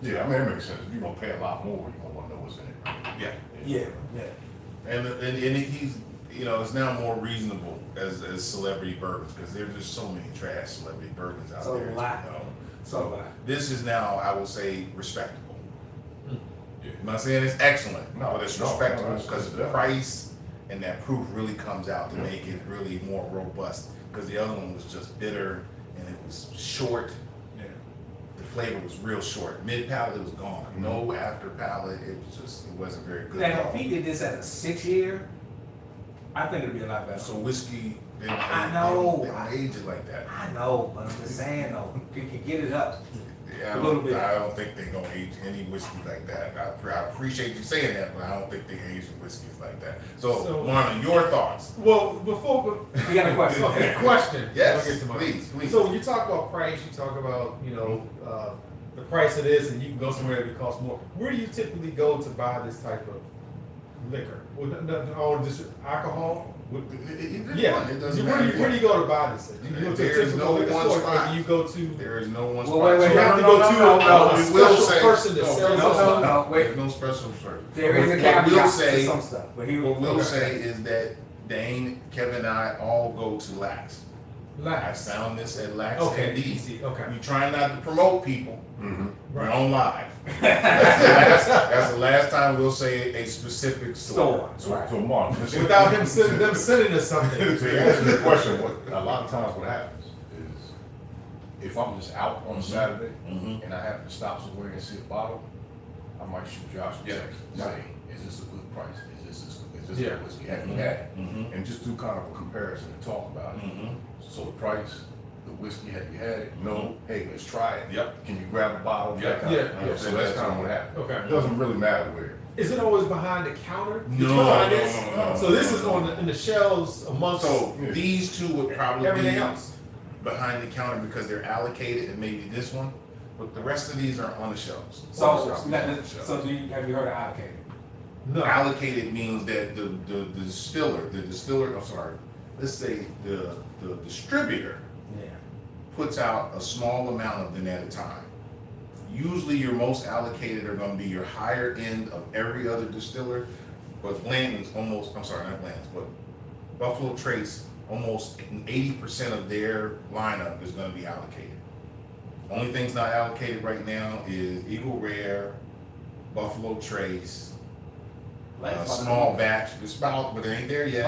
Yeah, I mean, it makes sense. If you're gonna pay a lot more, you're gonna wanna know what's in it. Yeah. Yeah. And he's, it's now more reasonable as celebrity bourbons because there's just so many trash celebrity bourbons out So there. a lot. So a lot. This is now, I will say, respectable. Yeah. I'm not saying it's excellent, No, but it's no, respectable no, because it's the definitely- price and that proof really comes out to Yeah. make it really more robust. Because the other one was just bitter and it was short. Yeah. The flavor was real short. Mid palate, it was gone. Mm-hmm. No after palate. It wasn't very good. Now, at if all. he did this at a 6-year, I think it'd be a lot better. So whiskey, they don't, I know. They don't age it like that. I know, but I'm just saying though, you can get it up. Yeah, A little bit. I don't think they're gonna age any whiskey like that. I appreciate you saying that, but I don't think they age whiskeys like that. So, So- Marlon, your thoughts? Well, before, You got a question? okay, question. Yes, I'll get to mine. please. So you talk about price, you talk about, the price of this, and you can go somewhere that it costs more. Where do you typically go to buy this type of liquor? Or just alcohol? Yeah. It doesn't Where matter. do you go to buy this? Do you go to a There is typical no liquor one store, or spot. do you go to? There is no one. Well, wait, spot. You have to no, go no, to no, a we will special say- person that no, sells no, something. No, wait. There's no special service. There is a What caveat we'll to say- some stuff, but he What we'll Okay. say is that Dane, Kevin, and I all go to Lax. I Lax. found this at Lax Okay, MD. easy, okay. We try not to promote people, Mm-hmm. We're on live. That's the last time we'll say a specific store. Store. So Mark, this is. Without them sending us something. To answer your question, a lot of times what happens is, if I'm just out on a Saturday Mhm. and I happen to stop somewhere and see a bottle, I might shoot Josh a Yeah. text and say, is this a good price? Is this Yeah. a whiskey? Have you had it? Mhm. And just do kind of a comparison and talk about it. Mhm. So the price, the whiskey, have you had it? No. Hey, let's try it. Yep. Can you grab a bottle? Yeah. That kind of- Yeah. So that's kind of what happens. Okay. It doesn't really matter where. Is it always behind the counter? No, Behind no, this? no. So this is in the shelves amongst So these two would probably everything be else. behind the counter because they're allocated, and maybe this one, but the rest of these are on the shelves. So have you heard of allocated? No. Allocated means that the distiller, I'm sorry, let's say the distributor Yeah. puts out a small amount of them at a time. Usually your most allocated are gonna be your higher end of every other distiller, but Blanton's almost, I'm sorry, not Blanton's, but Buffalo Trace, almost 80% of their lineup is gonna be allocated. Only thing's not allocated right now is Eagle Rare, Buffalo Trace, small batch, it's about, but it ain't there yet.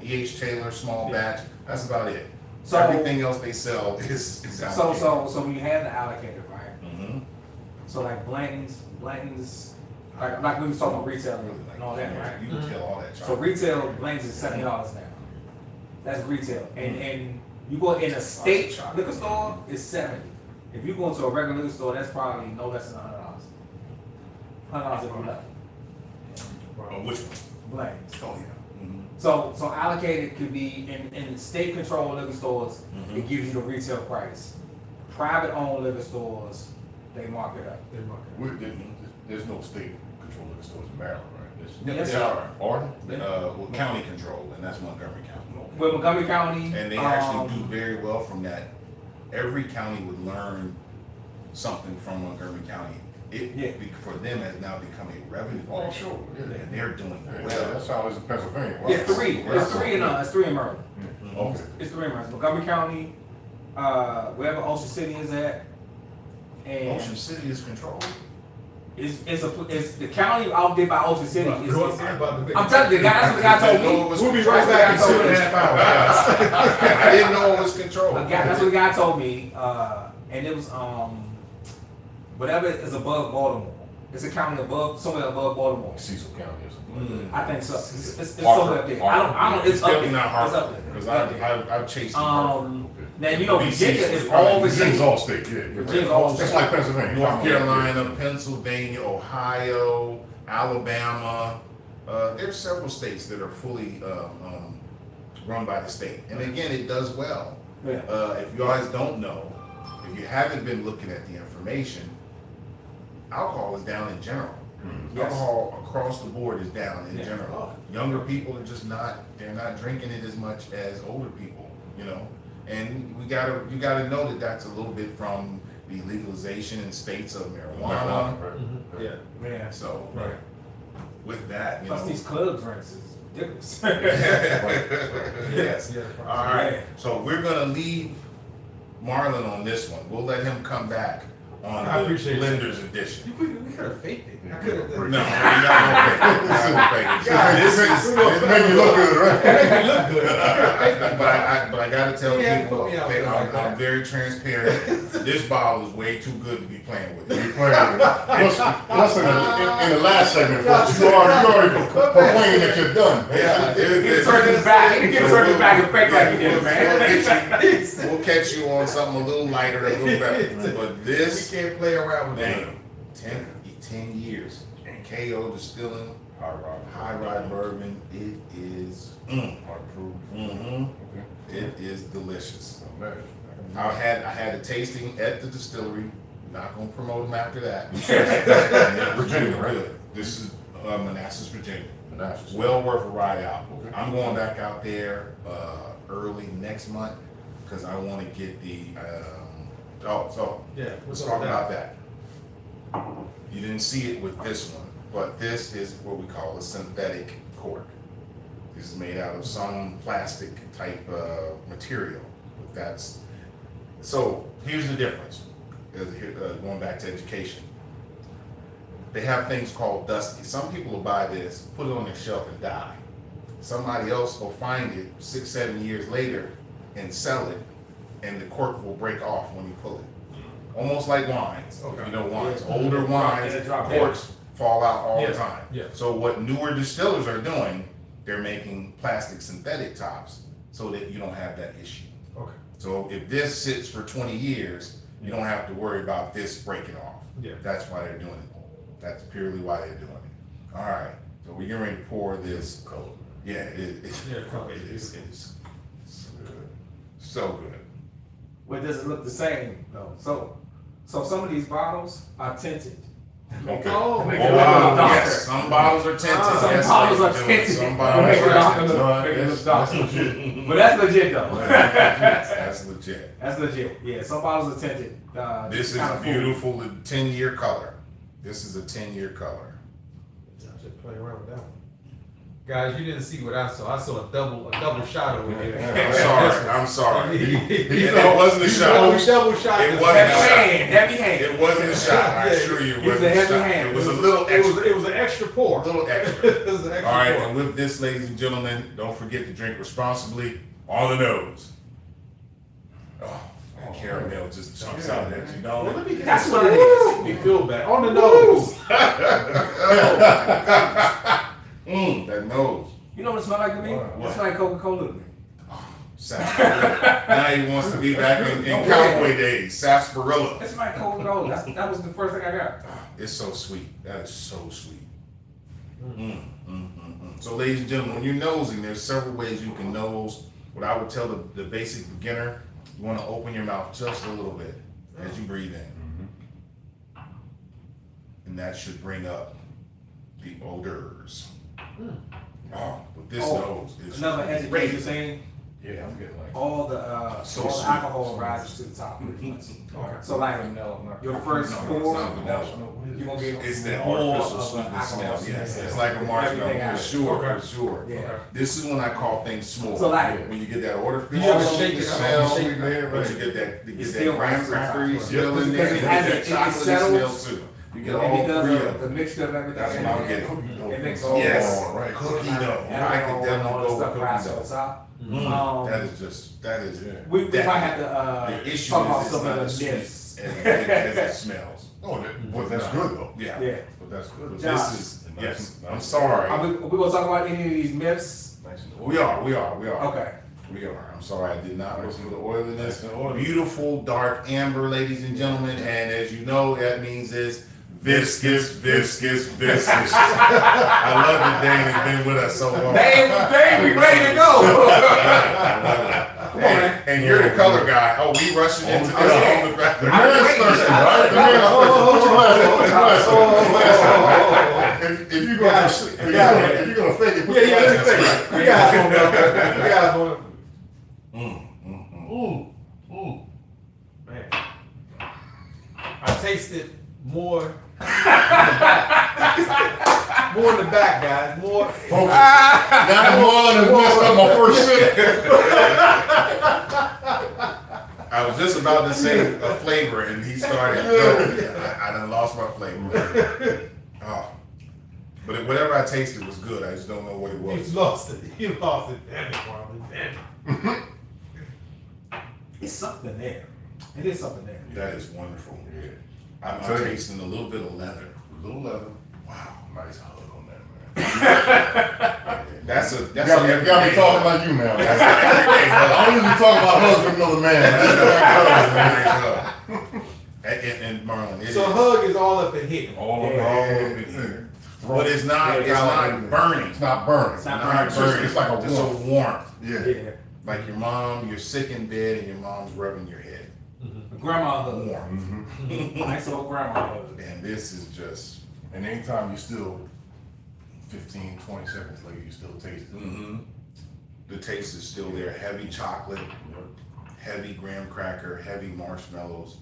E.H. Taylor, small batch, that's about it. So- Everything else they sell is allocated. So when you have the allocated, right? Mhm. So like Blanton's, like we was talking about retail and all that, right? You can tell all that. So Charlie. retail Blanton's is $70 now. That's retail, and you go in a state liquor store, it's 70. If you go into a regular liquor store, that's probably no less than $100. $100 if you're lucky. Which one? Blanton's. Oh yeah. Mhm. So allocated could be in state controlled liquor stores, Mhm. it gives you the retail price. Private owned liquor stores, they mark it up. There's no state control liquor stores in Maryland, right? Yes, They are. Are Well, county control, and that's Montgomery County. With Montgomery County, And they actually do very well from that. Every county would learn something from Montgomery County. Yeah. For them, has now become a revenue. Oh, line. sure. Yeah. And they're doing Yeah, well. that's how it is in Pennsylvania. Yeah, three. It's three in Maryland. Okay. It's three in Maryland. Montgomery County, wherever Ocean City is at, and Ocean City is controlled. it's the county out there by Ocean City. I'm I'm telling you, the guy, that's what the guy told me. We'll be right back in That's what the 2.5 guy hours. I didn't know it was controlled. That's what the guy told me, and it was whatever is above Baltimore. It's a county somewhere above Baltimore. Cecil County or something. I think so. It's Hartford. somewhere up there. I don't. It's It's up definitely there. not It's up Hartford, there. because Up there. I've chased Hartford. Now you know Virginia is Virginia's all Virginia's Virginia. all state, yeah. Virginia's all It's state. like Pennsylvania. North Carolina, Pennsylvania, Ohio, Alabama. There's several states that are fully run by the state. And again, it does well. Yeah. If you guys don't know, if you haven't been looking at the information, alcohol is down in general. Yes. Alcohol across the board is down in Yeah. general. Younger people are just they're not drinking it as much as older people, you know? And you gotta know that that's a little bit from the legalization in states of marijuana. Yeah. Yeah. So, Right. with that, you Plus know. these club drinks is ridiculous. Yes. Yeah. All right. So we're gonna leave Marlon on this one. We'll let him come back on I the appreciate it. Blenders edition. We could have faked it. I could have. No, we're not gonna fake it. This is. It made you look good, right? It look good. But I gotta tell Yeah, people, put me out that there like that. I'm very transparent. This bottle is way too good to be playing with. You playing with it. Plus in the last segment, folks, you already complained that you're done. Yeah, Get turkey's back. Get turkey's back and fake like you did, man. We'll catch you on something a little lighter, a little better. But We this, can't play around with that. damn, 10 years. And KO Distilling, High Ride Bourbon, it is, it is delicious. I had a tasting at the distillery. Not gonna promote them after that. Virginia, right? Good. This is Manassas, Virginia. Manassas. Well worth a ride out. Okay. I'm going back out there early next month because I want to get the. Yeah. Let's talk about that. You didn't see it with this one, but this is what we call a synthetic cork. This is made out of some plastic type material. So here's the difference. going back to education. They have things called dusty. Some people will buy this, put it on their shelf and die. Somebody else will find it 6-7 years later and sell it, and the cork will break off when you pull it. Almost like wines. Okay. If you know wines. Yeah. Older wines, Yeah, drop corks fall out all the Yeah. time. Yeah. So what newer distillers are doing, they're making plastic synthetic tops so that you don't have that issue. Okay. So if this sits for 20 years, you don't have to worry about this breaking off. Yeah. That's why they're doing it. That's purely why they're doing it. All right. So we're getting ready to pour this. Cold. Yeah, it is so good. So good. Well, it doesn't look the same though. So some of these bottles are tinted. Okay. Oh, Oh, make wow. darker. Yes, some bottles are tinted. Some Yes, bottles ladies are and gentlemen, tinted. Some Make bottles it are darker. tinted. No, Make it that's look darker. legit. But that's legit though. That's legit. That's legit. Yeah, some bottles are tinted. This is kinda a beautiful 10-year color. This is a 10-year color. I should play around with that one. Guys, you didn't see what I saw. I saw a double shot over there. I'm sorry. He It wasn't a shot. double shot. It this wasn't guy. a shot. Heavy hand. It wasn't a shot. I assure you, it It was wasn't a a heavy shot. hand. It was a little extra. It was an extra pour. A little extra. It was an extra All right, pour. and with this, ladies and gentlemen, don't forget to drink responsibly on the nose. Oh, that caramel just jumps out at you, Well, don't let it? me get That's this what it started. is. Me feel bad. On the nose. That nose. You know what it smells like to me? What? It smells like Coca-Cola to me. Sarsaparilla. Now he wants to be back in cowboy days. Sarsaparilla. It smells like Coca-Cola. That was the first thing I got. It's so sweet. That is so sweet. So, ladies and gentlemen, when you're nosing, there's several ways you can nose. What I would tell the basic beginner, you want to open your mouth just a little bit as you breathe in. And that should bring up the odors. Oh, but this nose is Another great. education thing. Yeah, I'm getting like. All the So all the sweet. alcohol rises to the top. So like your first pour, you're gonna get It's that more artificial of an sweetness alcohol. smell. Yes, it's like a marshmallow Everything for out. sure, for sure. Yeah. This is when I call things small. So like- when you get that artificial You ever sweetness shake it up? smell, Shake it up. but you get that, you It's get still that graham rises to the top. crackery smell in there, Because and it you has get it- that it chocolatey smell settles. too. You get And all because three of of the them. mixture of everything. That's what I'm getting. It makes all Yes, Oh, right. cookie dough. I Alcohol could and all definitely that go with stuff cookie rises to the dough. top. That is just, that is. We that- might have to The issue talk about is it's some not of the as sweet myths. as it smells. Oh, but that's good though. Yeah. Yeah. But that's good. But Josh. this is, yes, I'm sorry. We gonna talk about any of these myths? Nice and We are. Okay. We are. I'm sorry I did not look for the oiliness. Nice and oily. Beautiful dark amber, ladies and gentlemen. And as you know, that means it's viscous, viscous, viscous. I love that Dane has been with us so long. Dave, we ready to go. I love it. Come on, man. And you're the color guy. Oh, we rushing into this yeah. on the back. The man's thirsty, right? The man's thirsty. What's your glass? If you're gonna fake it, put Yeah, your yeah, let me glass say in. it. You guys want to. You guys want to. Man, I tasted more. More in the back, guys. More. Folks, that one has messed up my first sip. I was just about to say a flavor, and he started. I done lost my flavor. Oh, but whatever I tasted was good. I just don't know what it was. You lost it. You lost it. Damn it, Marlon. Damn it. It's something there. It is something there. That is wonderful. Yeah. I'm Tell you. tasting a little bit of leather. A little leather. Wow, Nice hug on that, man. that's You got me everyday talking hug. like you now. That's an everyday hug. I don't usually talk about hugs with another man. That's an everyday hug. And Marlon, it So is hug is all up in here. All of Yeah. all it. up in here. But it's not. Yeah, It's not burning. It's not burning. It's not Not burning. It's like a It's a warmth. warmth. Yeah. Yeah. Like your mom, you're sick in bed, and your mom's rubbing your head. Grandma hug. Warm. Nice old grandma hug. And this is just. And anytime you still 15, 20 seconds later, you still taste it. The taste is still there. Heavy chocolate, heavy graham cracker, heavy marshmallows.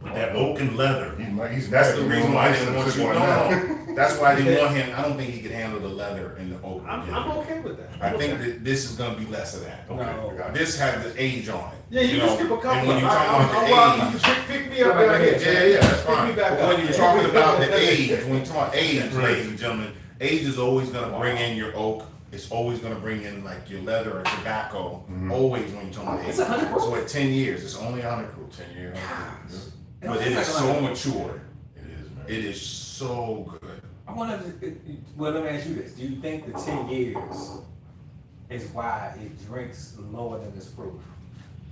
With that oak and leather. He's That's mad. the He reason don't why I like didn't want this you. one No, now. no. That's why I didn't want him. I don't think he could handle the leather and the oak. I'm okay with that. I think that this is gonna be less of that. Okay, No. got it. This has the age on it. Yeah, you know, can skip a couple. And when of you're them. talking about the I'm age, pick me up down here. yeah, that's Pick fine. me back But up. when you're talking about the age, when you're talking about age, ladies and gentlemen, age is always gonna bring in your oak. It's always gonna bring in like your leather or tobacco. Always when you're talking about age. It's 100 proof. So at 10 years, it's only 100 proof. 10 years. But it is so mature. It is, man. It is so good. I wonder well, let me ask you this. Do you think the 10 years is why it drinks lower than its proof?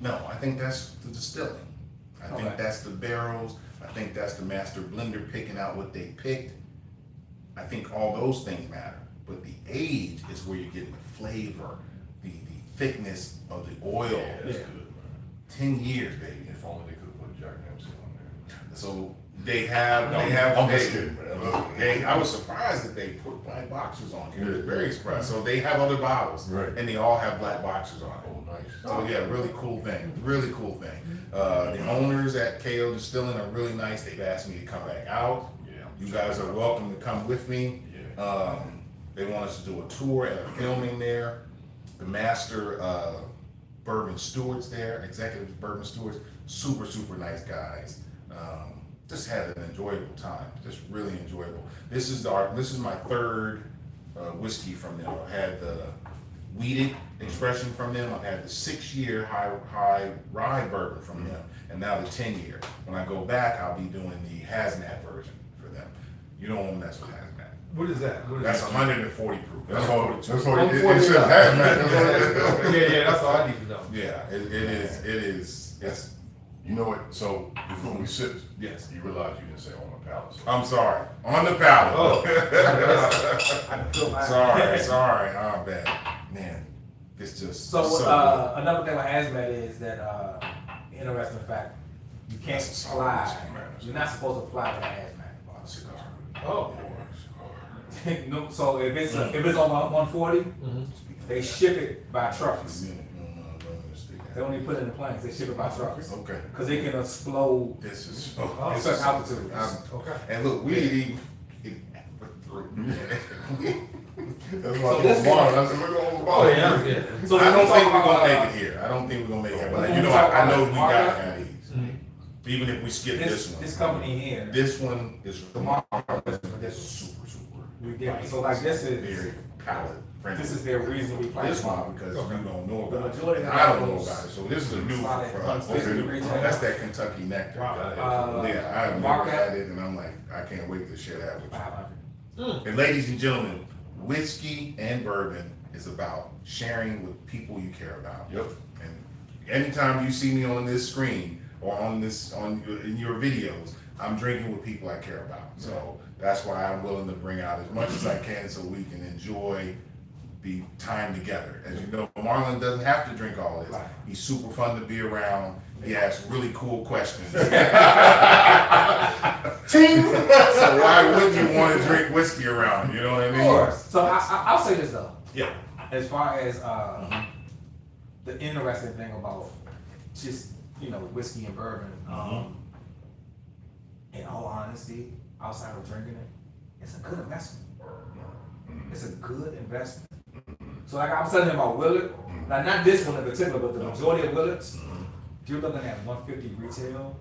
No, I think that's the distilling. I think Okay. that's the barrels. I think that's the master blender picking out what they picked. I think all those things matter. But the age is where you're getting the flavor, the thickness of the oil. Yeah, that's Yeah. good, man. 10 years, baby. If only they could put Jack Dempsey on there. So they have. I'm just kidding, man. I was surprised that they put black boxers on here. Yeah. Very surprised. So they have other bottles, Right. and they all have black boxers on it. Oh, nice. So yeah, really cool thing. Really cool thing. The owners at KO Distilling are really nice. They've asked me to come back out. Yeah. You guys are welcome to come with me. Yeah. They want us to do a tour and a filming there. The master bourbon stewards there, executive bourbon stewards, super nice guys. Just had an enjoyable time. Just really enjoyable. This is my third whiskey from them. I've had the weeded expression from them. I've had the 6-year high rye bourbon from them, and now the 10-year. When I go back, I'll be doing the hazmat version for them. You don't want to mess with hazmat. What is that? What is That's that? 140 proof. That's all. 42. That's all. It 140. says hazmat. That's all it is. Yeah, that's all I need to know. Yeah, it is. Yes. You know what? So before we sipped, Yes. you realize you didn't say on the palate. So I'm sorry. On the palate. Oh. I can feel my sorry. Oh, bad. Man, it's just So, good. another thing with hazmat is that interesting fact, you can't That's a solid fly. whiskey, man. You're not supposed to fly with a hazmat. cigar. Oh. Cigar. No, so if it's on 140, they ship it by trucks. They don't even put it in the planes. They ship it by trucks Okay. because it can explode This is Oh. at certain altitudes. Okay. and look, we didn't even. That's why I this told Marlon, I said, look at all the Oh bottles. yeah. So I don't think we're talk gonna about, make it here. I don't think we're gonna make it. But When you we know, talk I know about we markup, got to have these. Even if we skip this one. this company here. This one is The markup is super. ridiculous. So like this is very palate friendly. this is their reasonably priced This one one. because you don't know The about majority it. of I don't know those about it. So this is a new one solid for us. This is 150 new. retail. That's that Kentucky nectar. Yeah, I've never markup. had it, and I'm like, I can't wait to share that with you. 500. And ladies and gentlemen, whiskey and bourbon is about sharing with people you care about. Yep. And anytime you see me on this screen or in your videos, I'm drinking with people I care about. So that's why I'm willing to bring out as much as I can so we can enjoy the time together. As you know, Marlon doesn't have to drink all this. Right. He's super fun to be around. He asks really cool questions. So why wouldn't you want to drink whiskey around? You know what I mean? Of course. So I'll say this though. Yeah. As far as the interesting thing about just whiskey and bourbon, in all honesty, outside of drinking it, it's a good investment. It's a good investment. So like I was telling you about Willard, now not this one in particular, but the majority of Willards, you're looking at 150 retail,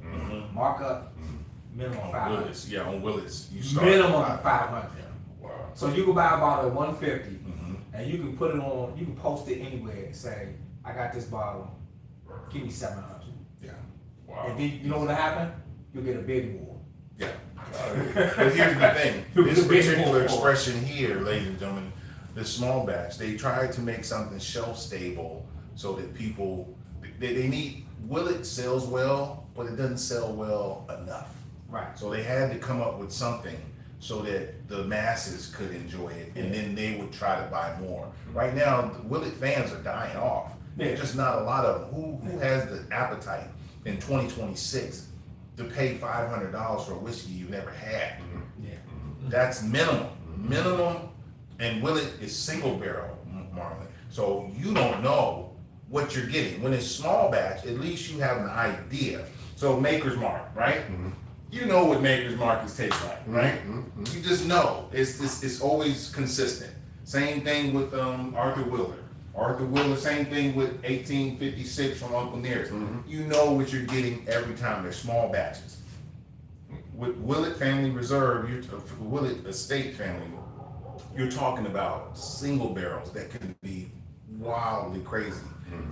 markup, minimum On 500. Willis, yeah, on Willis, you start Minimum at 500. Wow. So you can buy a bottle at 150, and you can put it on. You can post it anywhere and say, "I got this bottle. Give me 700." Yeah, Wow. And then you know what'll happen? You'll get a bidding war. yeah. But here's the thing: this particular expression here, ladies and gentlemen, this small batch, they tried to make something shelf stable so that people they need. Willet sells well, but it doesn't sell well enough. Right. So they had to come up with something so that the masses could enjoy it, and then they would try to buy more. Right now, the Willet fans are dying off. There's just not a lot of them. Who has the appetite in 2026 to pay $500 for a whiskey you've never had? Yeah. That's minimum, and Willet is single barrel, Marlon. So you don't know what you're getting. When it's small batch, at least you have an idea. So Maker's Mark, right? You know what Maker's Markets taste like, right? You just know. It's always consistent. Same thing with Arthur Willard. Arthur Willard, same thing with 1856 from Uncle Nearest. You know what you're getting every time. They're small batches. With Willett Family Reserve, Willett Estate Family, you're talking about single barrels that can be wildly crazy.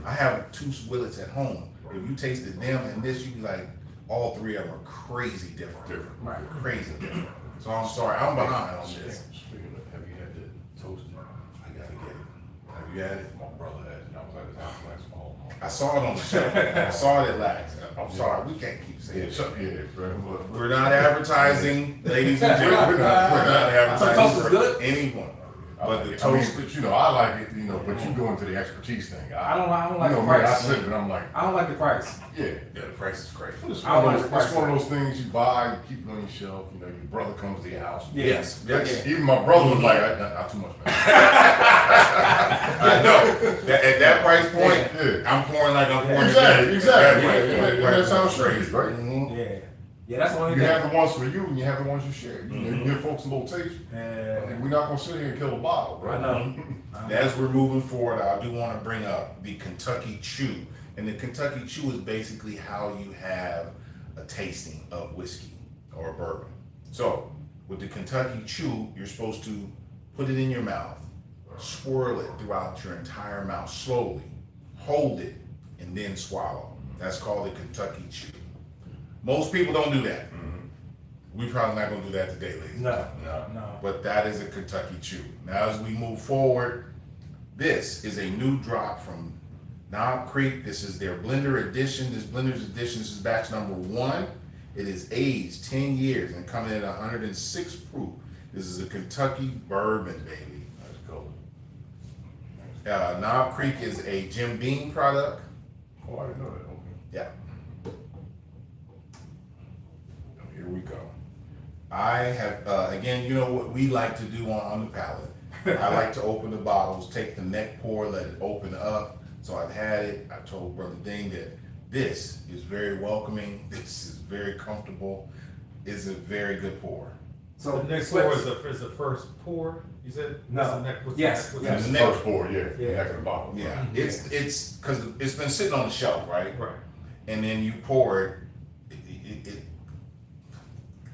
I have 2 Willets at home. If you tasted them and this, you'd be like, all 3 of them are crazy different. Right. Crazy different. So I'm sorry, I'm behind on this. Speaking of, have you had the toasted? I gotta get it. Have you had it? My brother had it, and I was at his house last fall. I saw it on the shelf. I saw it at last. I'm sorry, we can't keep saying Yeah, it. bro. We're not advertising, ladies and gentlemen. We're not So toast advertising is for good? anyone. But the I mean, toast, but you know, I like it, you know, but you go into the expertise thing. I don't like you the know, man, I price. sit and I'm like, I don't like the price. yeah. yeah, the price is crazy. It's I don't one, like of the those, it's price one of those things you buy, you keep it on your shelf, you know, your brother comes to your house. Yeah. Yes, yes. Even my brother was like, not too much, man. I know. At that price point, Yeah. I'm pouring like I'm pouring. Exactly. That That sounds strange, right? Yeah. Yeah, that's the only You thing. have the ones for you and you have the ones you share. You give folks a little taste. Yeah. We're not gonna sit here and kill a bottle, I right? know. As we're moving forward, I do want to bring up the Kentucky Chew. And the Kentucky Chew is basically how you have a tasting of whiskey or bourbon. So, with the Kentucky Chew, you're supposed to put it in your mouth, swirl it throughout your entire mouth slowly, hold it, and then swallow. That's called the Kentucky Chew. Most people don't do that. We probably not gonna do that today, ladies. No. No. But that is a Kentucky Chew. Now, as we move forward, this is a new drop from Knob Creek. This is their blender edition. This blender's edition, this is batch number 1. It is aged 10 years and coming at 106 proof. This is a Kentucky bourbon, baby. That's cool. Knob Creek is a Jim Beam product. Oh, I didn't know that. Okay. Yeah. Here we go. I have, again, you know what we like to do on the palate. I like to open the bottles, take the neck pour, let it open up. So I've had it. I told Brother Ding that this is very welcoming. This is very comfortable. It's a very good pour. So The next pour is the first pour, you said? No. What's the next- what's the Yes, next- what's yes. the The next- first pour, yeah. Yeah. Back of the bottle. Yeah, it's because it's been sitting on the shelf, right? Right. And then you pour it.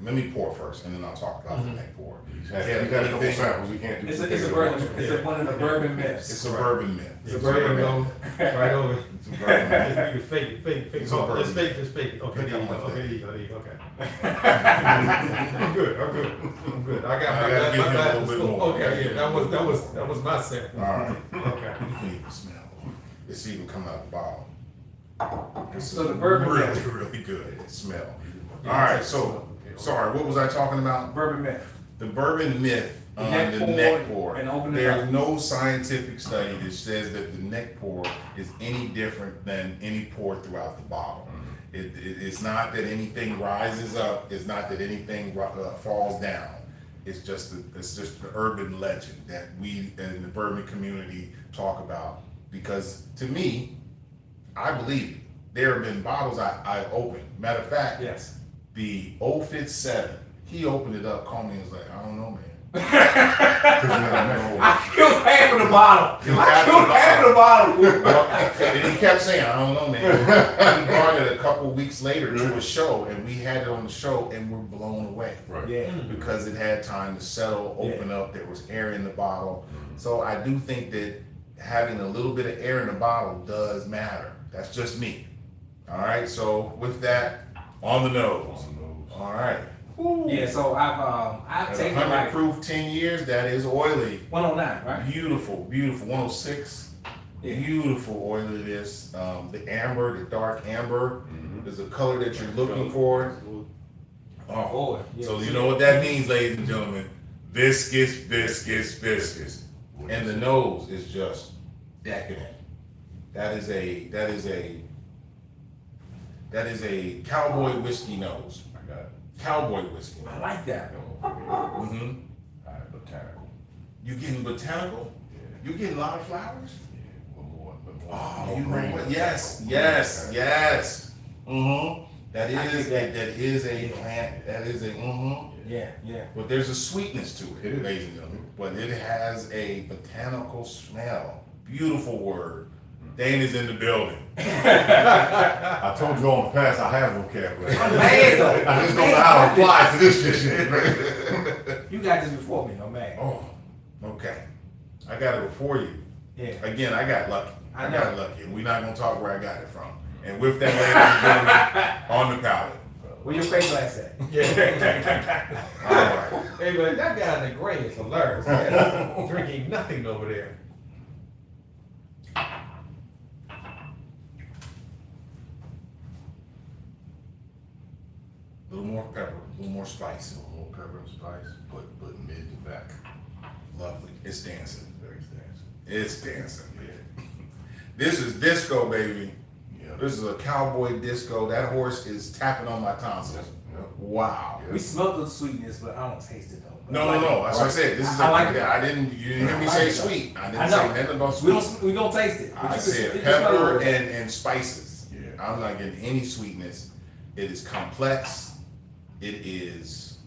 Let me pour first, and then I'll talk about the neck pour. He's had a couple anything? samples. We can't do. It's a bourbon. It's one of the bourbon myths. It's a bourbon myth. It's a bourbon go right over. It's a bourbon myth. You can fake it. It's a bourbon. Just fake it. Okay, there you go. Like Okay, that. there you go. I'm good. I'm good. I got I gotta give you a my little bit more. Okay, yeah, that was my sample. All right. Okay. You can even smell. It's even coming out the bottle. This So is the bourbon really, myth. really good. It smell. All right. So, sorry. What was I talking about? Bourbon myth. The bourbon myth on Neck the pour neck pour. and open it There's up. no scientific study that says that the neck pour is any different than any pour throughout the bottle. It's not that anything rises up. It's not that anything falls down. It's just the urban legend that we in the bourbon community talk about. Because to me, I believe it. There have been bottles I've opened. Matter of fact, Yes. the 057, he opened it up, called me and was like, I don't know, man. I killed half of the bottle. Killed I half of killed the half of the bottle. And he kept saying, I don't know, man. He brought it a couple weeks later to a show, and we had it on the show, and we're blown away. Right. Yeah. Because it had time to settle, open up, there was air in the bottle. So I do think that having a little bit of air in the bottle does matter. That's just me. All right, so with that, on the nose. All right. Yeah. So I've At taken 100 like proof, 10 years, that is oily. 109, right? Beautiful, beautiful. 106. Yeah. Beautiful oiliness. The amber, the dark amber, is a color that you're looking for. Oh, Boy. Yeah. so you know what that means, ladies and gentlemen. Viscous, viscous, viscous. And the nose is just decadent. That is a cowboy whiskey nose. I got it. Cowboy whiskey. I like that. Mm-hmm. I had botanical. You getting botanical? Yeah. You getting a lot of flowers? Yeah. A little more. Oh, more you know green. what? Yes, yes, yes. Mm-hmm. That I is get that is a plant. That is a Yeah, yeah. But there's a sweetness to It it, is. ladies and gentlemen. But it has a botanical smell. Beautiful word. Dane is in the building. I told you all in the past I have vocabulary. I'm mad though. I just don't know how to apply it to this shit, man. You got this before me, I'm mad. Oh, okay. I got it before you. Yeah. Again, I got lucky. I I know. got lucky. And we're not gonna talk where I got it from. And with that lady on the palate. Where your face glass at? Yeah. All right. Hey, but that guy in the gray is hilarious. Man. Drinking nothing over there. A little more pepper, a little more spice. More pepper and spice, but mid to back. Lovely. It's dancing. Very dancing. It's dancing, man. This is disco, baby. Yeah. This is a cowboy disco. That horse is tapping on my tonsils. Yeah. Wow. We smell the sweetness, but I don't taste it though. No. That's what I said. This is I like it. I didn't. You didn't hear me say sweet. I I didn't know. say nothing about sweet. We don't taste it. but I you can- said you can smell pepper it. and spices. Yeah. I'm not getting any sweetness. It is complex. It is.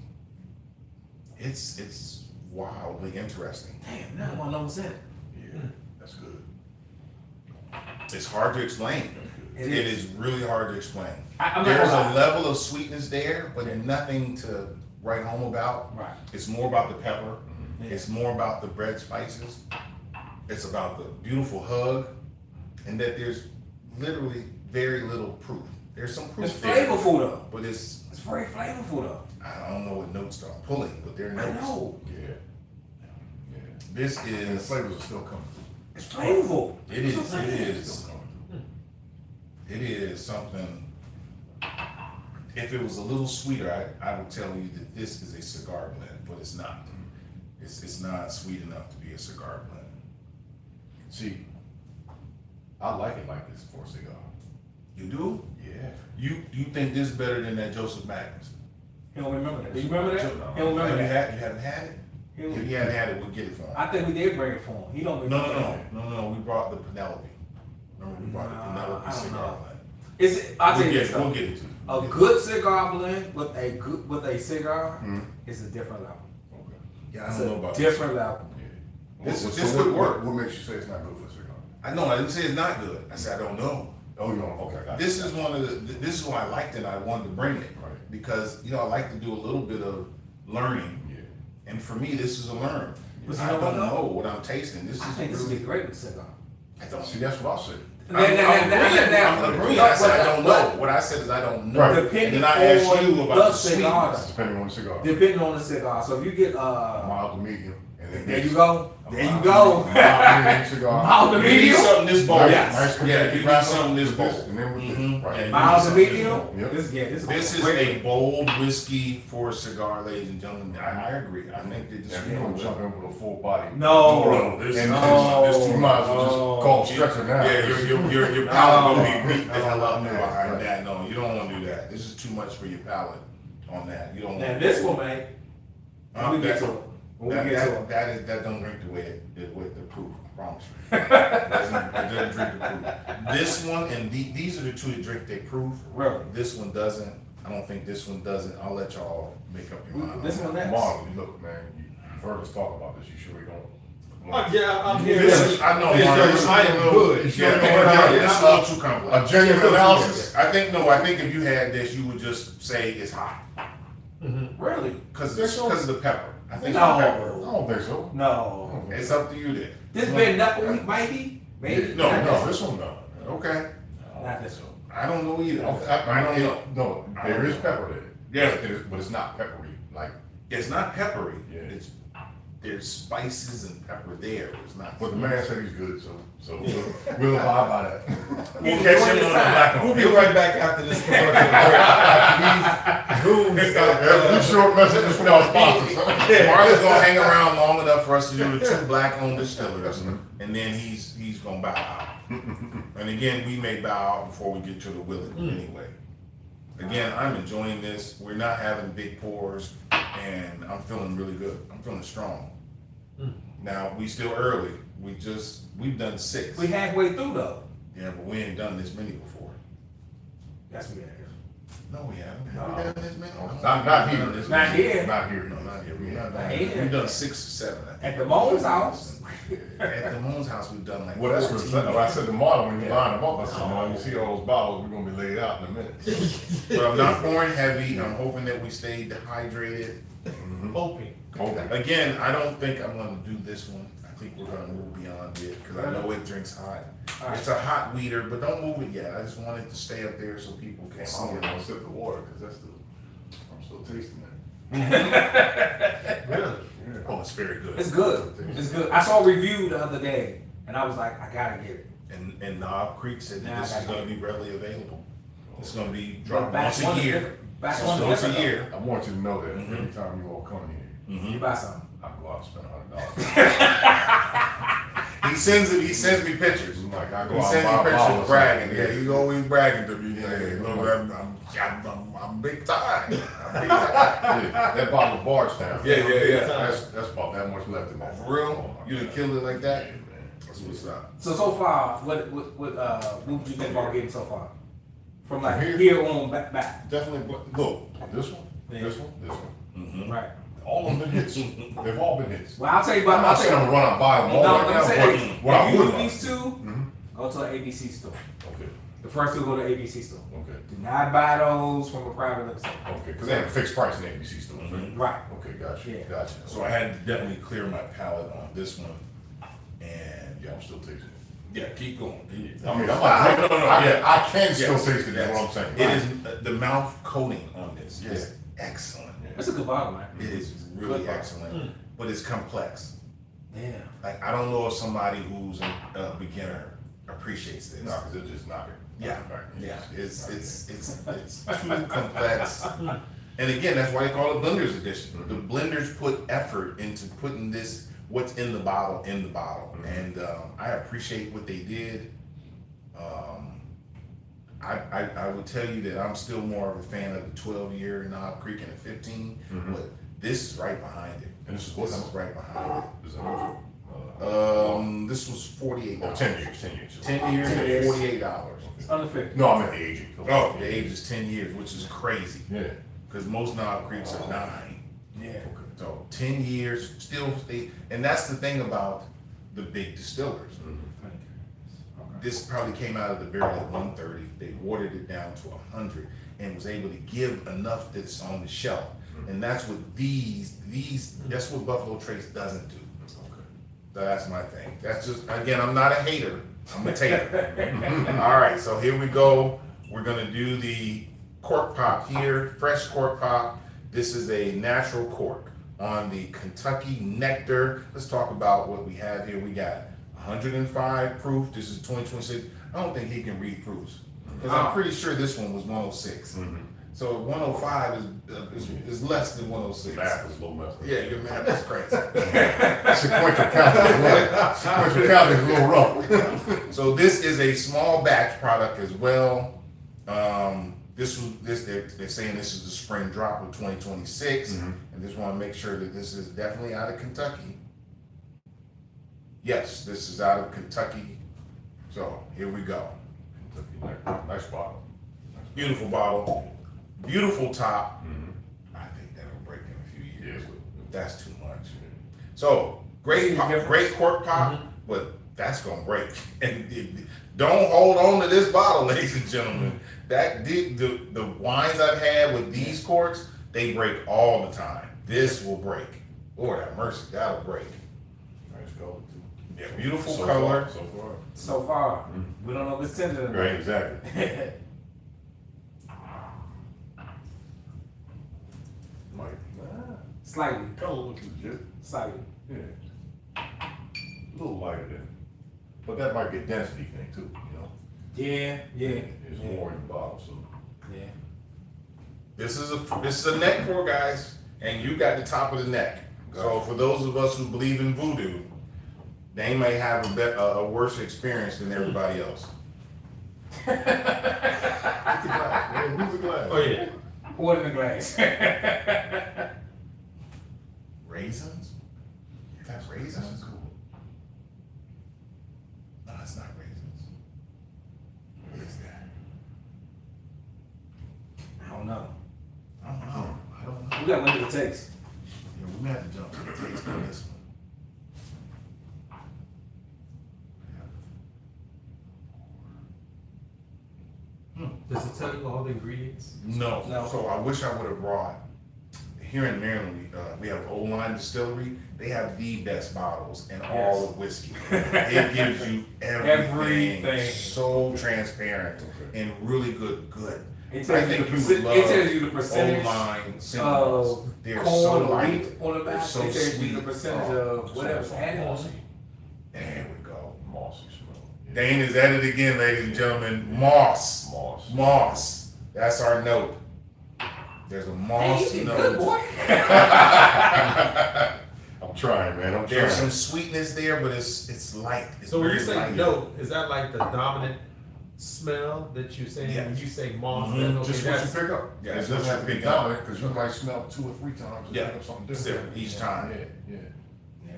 It's wildly interesting. Damn, now I want to know what's in it. Yeah. That's good. It's hard to explain. It It is. is really hard to explain. I'm not There's gonna a lie. level of sweetness there, but nothing to write home about. Right. It's more about the pepper. Yeah. It's more about the bread spices. It's about the beautiful hug, and that there's literally very little proof. There's some proof It's there, flavorful though. but it's It's very flavorful though. I don't know what notes I'm pulling, but they're I notes. know. Yeah. Yeah. This And the is flavors are still coming It's flavorful. it is That's what I'm saying. it is it is something. If it was a little sweeter, I would tell you that this is a cigar blend, but it's not. It's not sweet enough to be a cigar blend. See, I like it like this for a cigar. You do? Yeah. You think this is better than that Joseph Magnus? He don't remember that. Do you remember that? He don't remember that. You haven't had it? He don't- If you hadn't had it, we'll get it for him. I think we did bring it for him. He don't No, remember. We brought the Penelope. Remember we brought the Nah, Penelope I don't cigar know. blend. Is it? I'll tell you this We'll though. get it to you. A good cigar blend with a cigar Mhm. is a different level. Okay. Yeah, I It's don't know a about different level. Yeah. This- So this what- could work. What makes you say it's not good for a cigar? I didn't say it's not good. I said I don't know. Oh, you don't. Okay. Gotcha. This is one of the. This is why I liked it. I wanted to bring it Right. because I like to do a little bit of learning, Yeah. and for me, this is a learn. But you I know what, don't though? know what I'm tasting. This I is think this would be really. great with cigar. I don't. See, that's what I said. I'm agreeing. I said I don't know. What I said is I don't know. Right. And Depending then I asked on you about the the cigar. sweetness. Depending on the cigar. Depending on the cigar. So if you get Mild to medium. And then there mix. you go. There you Mild go. medium cigar. Mild to You need medium. something this bold. Nice, Yes. nice Yeah, Kentucky you need wrapper something this with bold. And then with Mhm. this, right? Yeah, Mild to something this medium. bold. Yep. This is a bold whiskey for a cigar, ladies and gentlemen. I agree. I think that this If is you don't jump in with a full body. No. This And is you might as well just call stretcher now. Yeah, your palate will be beat the hell up No. behind Right. that. No, you don't want to do that. This is too much for your palate on that. You don't Now want this one, man. When we get to it. When we get to it. that don't drink the way the proof. I promise you. It doesn't drink the proof. This one and these are the two that drink their proof. Really? This one doesn't. I don't think this one doesn't. I'll let y'all make up your mind. This on one that. next. Marlon, you look, man, you've heard us talk about this. You sure you don't? Yeah, I'm here. This is, I know, It's Marlon, just- this I is a am little- good. Yeah, it's a little too complex. A genuine analysis. I think if you had this, you would just say it's hot Really? because of the pepper. I think No. the I pepper. don't think so. No. It's up to you then. This been knuckle week, maybe? Maybe. No, Not No, this this one, no. Okay, one. Not this one. I don't know either. I don't know. No, there is pepper there. Yeah. It is, but it's not peppery. Like, It's not peppery. Yeah. There's spices and pepper there. But it's not. but the man said he's good, so we'll abide by that. We'll catch him on the black We'll one. be right back after this commercial break. These goons, You short message from our sponsors. Marlon's gonna hang around long enough for us to do the two black-owned distillers, and then he's gonna bow out. And again, we may bow out before we get to the willing anyway. Again, I'm enjoying this. We're not having big pours, and I'm feeling really good. I'm feeling strong. Now we still early. We've done 6. We halfway through though. Yeah, but we ain't done this many before. That's what it is. No, we haven't. No. Have we done this, man? Not here. This Not one. here. Not here. No, not here. We Yeah. have Not done. here. We've done 6 or 7. I think. At the Moan's house. At the Moon's house, we've done like. Well, that's what 14. I said. The model when you Yeah. line them up, I said, "Man, you see all those bottles, we're gonna be laid out in a minute." But I'm not pouring heavy. I'm hoping that we stay hydrated. Hoping. Okay. Again, I don't think I'm gonna do this one. I think we're gonna move beyond it because I know it drinks hot. Alright. It's a hot weeder, but don't move it yet. I just want it to stay up there so people can see I'm it. gonna sip the water because I'm still tasting it. Really? Yeah. Oh, it's very good. It's good. It's good. I saw a review the other day, and I was like, I gotta get it. And Knob Creek said that Nah, this I is got gonna be readily available. It's gonna be But dropped batch once one a is year. different. Batch So one is once a different, year. I want you to know that Mhm. every time you all come here, though. Mhm. You buy something. I go out and spend $100. He sends me pictures. I'm like, I go He out sends and me buy a bottle pictures of bragging. something. Yeah, he's always bragging to me. Yeah. Hey, look, I'm big time. I'm big time. Yeah, that bottle of Bardstown. Yeah. That's about that much left in that. For real? You done killed it like that? Yeah, man. That's what's up. So far, what would you think about getting so far? From like From here on back. Definitely, look, this one, Yeah. this one. Mm-hmm. Right. All of them been hits. They've all been hits. Well, I'll tell you I'm about. not saying I'm gonna run out and buy them all No, right let now, me say but this. what I If you would do buy. these two, Mhm. go to an ABC store. Okay, The first two go to ABC store. okay, Do not buy those from a private liquor store. okay, because they have a fixed price in ABC stores, right? Mhm. Right. Okay, gotcha, Yeah. gotcha. So I had to definitely clear my palate on this one. And Yeah, I'm still tasting it. yeah, keep going. I mean, I'm not drinking, No, I yeah. can still Yes, taste it, is yes. what I'm saying. It is, the mouth coating on this is Yeah. excellent. That's a good bottle, man. It is really Good bottle. excellent, but it's complex. Yeah. Like, I don't know if somebody who's a beginner appreciates this. No, because it just knock it. Yeah, Right. yeah, it's too complex. And again, that's why they call it Blender's Edition. The blenders put effort into putting this, what's in the bottle, And I appreciate what they did. I would tell you that I'm still more of a fan of the 12-year Knob Creek and the 15, but this is right behind it. And this is what? This is right behind Is that what it. This was $48. 10 years, 10 years. 10 years 10 and years. $48. It's under 50. No, I meant the aging. Oh, the age is 10 years, which is crazy. Yeah. Because most Knob Creeks are 9. Yeah. So 10 years, still stay, and that's the thing about the big distillers. This probably came out of the barrel at 130. They watered it down to 100 and was able to give enough that's on the shelf. And that's what that's what Buffalo Trace doesn't do. Okay. So that's my thing. That's just, again, I'm not a hater, I'm a tater. All right, so here we go. We're gonna do the cork pop here, fresh cork pop. This is a natural cork on the Kentucky Nectar. Let's talk about what we have here. We got 105 proof. This is 2026. I don't think he can read proofs because I'm pretty sure this one was 106. So 105 is less than 106. Math is a little messed up. Yeah, your math is crazy. Sequential counting is a little rough. So this is a small batch product as well. They're saying this is the spring drop of 2026, and just want to make sure that this is definitely out of Kentucky. Yes, this is out of Kentucky. So here we go. Nice bottle. Beautiful bottle, beautiful top. I think that'll break in a few years. That's too much. So great cork pop, but that's gonna break. And don't hold on to this bottle, ladies and gentlemen. The wines I've had with these corks, they break all the time. This will break. Lord have mercy, that'll break. Nice color too. Yeah, beautiful So color. far, so far. So far, we don't know if it's tender or not. Right, exactly. Mike, Slightly. color looks legit. Slightly. Yeah. A little lighter than. But that might be a density thing too, you know? Yeah. It's more in the bottle, so. Yeah. This is a neck pour, guys, and you got the top of the neck. So for those of us who believe in voodoo, they may have a worse experience than everybody else. Who's the glass? Man, who's the glass? Oh yeah. Pour it in the glass. Raisins? That's raisins? No, it's not raisins. What is that? We got one of the takes. Yeah, we may have to jump to the taste on this one. Does it tell you all the ingredients? No. No. So I wish I would have brought. Here in Maryland, we have Old Line Distillery. They have the best bottles in all of whiskey. It gives you everything. Everything. So transparent and really good. It I tells you think the you would love it tells you the percentage Old Line Sentinels. of They're corn so or light. wheat on the They're back. so It tells you the sweet. percentage of whatever. So And mossy. There we go. Mossy smell. Yeah. Dane is at it again, ladies and gentlemen. Moss. Moss. That's our note. There's a moss Hey, you note. good boy. I'm trying, man. I'm trying. There's some sweetness there, but it's light. It's So when you very say light. note, is that like the dominant smell that you're saying? Yes. When you say moss, Mhm. then, okay, Just what that's, you pick up. Yeah, it it's what doesn't you have to be pick up. dominant because you might smell 2 or 3 times and Yeah. pick up something It's different. different each time. Yeah. Yeah.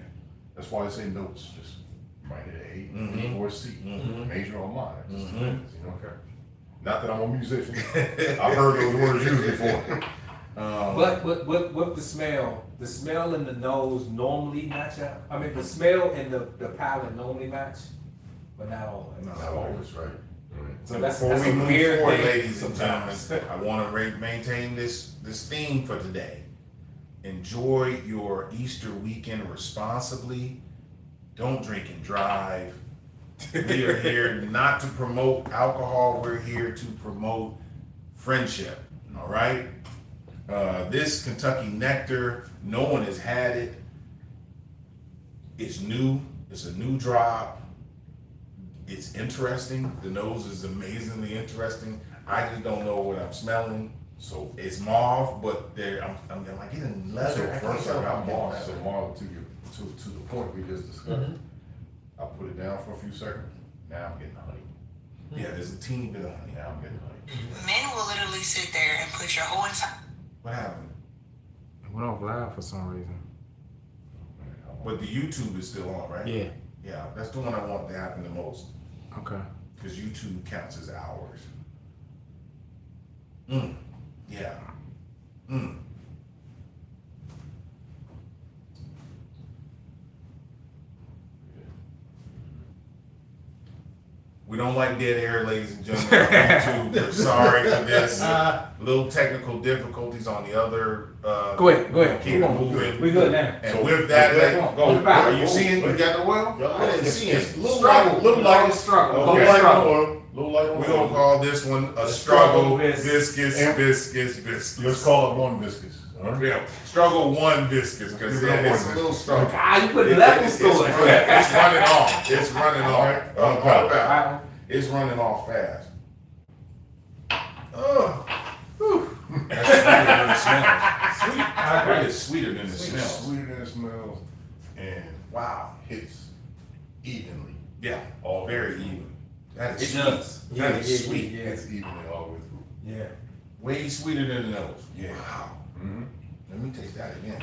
That's why they say notes. Just you might hit a Mhm. or a C, Mhm. major or minor. Just Mhm. depends, you know. okay. Not that I'm a musician. I've heard those words used before. But with the smell and the nose normally match up. I mean, the smell and the palate normally match, but not always. Not always, right? So that's Before we a move weird forward, thing ladies and gentlemen, sometimes. I want to maintain this theme for today. Enjoy your Easter weekend responsibly. Don't drink and drive. We are here not to promote alcohol. We're here to promote friendship. All right. This Kentucky Nectar, no one has had it. It's new. It's a new drop. It's interesting. The nose is amazingly interesting. I just don't know what I'm smelling. So, It's mauve, but I'm like getting so leather. I can't first I tell if I'm got getting moss. So leather. Marlon, to the point we just discussed. I put it down for a few seconds. Now I'm getting honey. Yeah, there's a teeny bit of honey. Now I'm getting honey. Men will literally sit there and put your whole entire What happened? It went off live for some reason. But the YouTube is still on, right? Yeah. Yeah, that's the one I want to happen the most. Okay. Because YouTube counts as hours. Yeah. We don't like dead air, ladies and gentlemen. on YouTube. We're sorry for this. Little technical difficulties on the other. Go ahead. Keep it moving. We good now. And So, with that, okay, go. back. Are you seeing? You got the oil? I didn't see it. Little light, little light, struggle. Okay. little light on oil, little light on We're gonna oil. call this one a struggle viscous. Let's call it one viscous. All right? Yeah, struggle one viscous because Yeah, it's one a little viscous. struggle. Ah, you put It's levels to it. running off. It's running All right. off. All about. Wow. It's running off fast. Oh, that's sweeter than it smells. Sweet. I agree. It's sweeter than it It's smells. sweeter than it smells and Wow. hits evenly. Yeah. All very even. That is It sweet. does. That is Yeah, sweet. yeah. It's evenly all the way through. Yeah. Way sweeter than the nose. Yeah. Wow. Mm-hmm. Let me taste that again.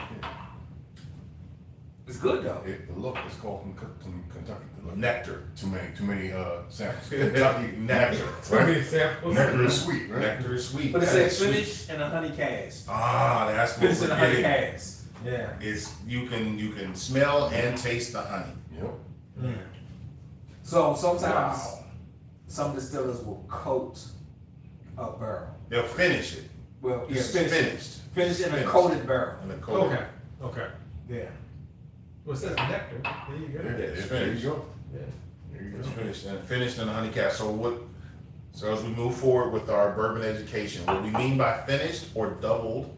It's good though. The look is called Kentucky. The look. Nectar. Too many samples. Kentucky nectar. Too Right? many samples. Nectar is sweet, right? Nectar is sweet. But it That says is sweet. finish in a honey cask. Ah, that's what Finish in we're a honey getting. cask. Yeah. It's you can smell and taste the honey. Yep. So sometimes Wow. some distillers will coat a barrel. They'll finish it. Well, yeah, It's finish finished. Finish in a Finished. coated barrel. And the cold. Okay. Yeah. Well, it says nectar. There you go. Yeah, it's there you finished. go. Yeah. There you It's go. finished in a honey cask. So as we move forward with our bourbon education, what we mean by finished or doubled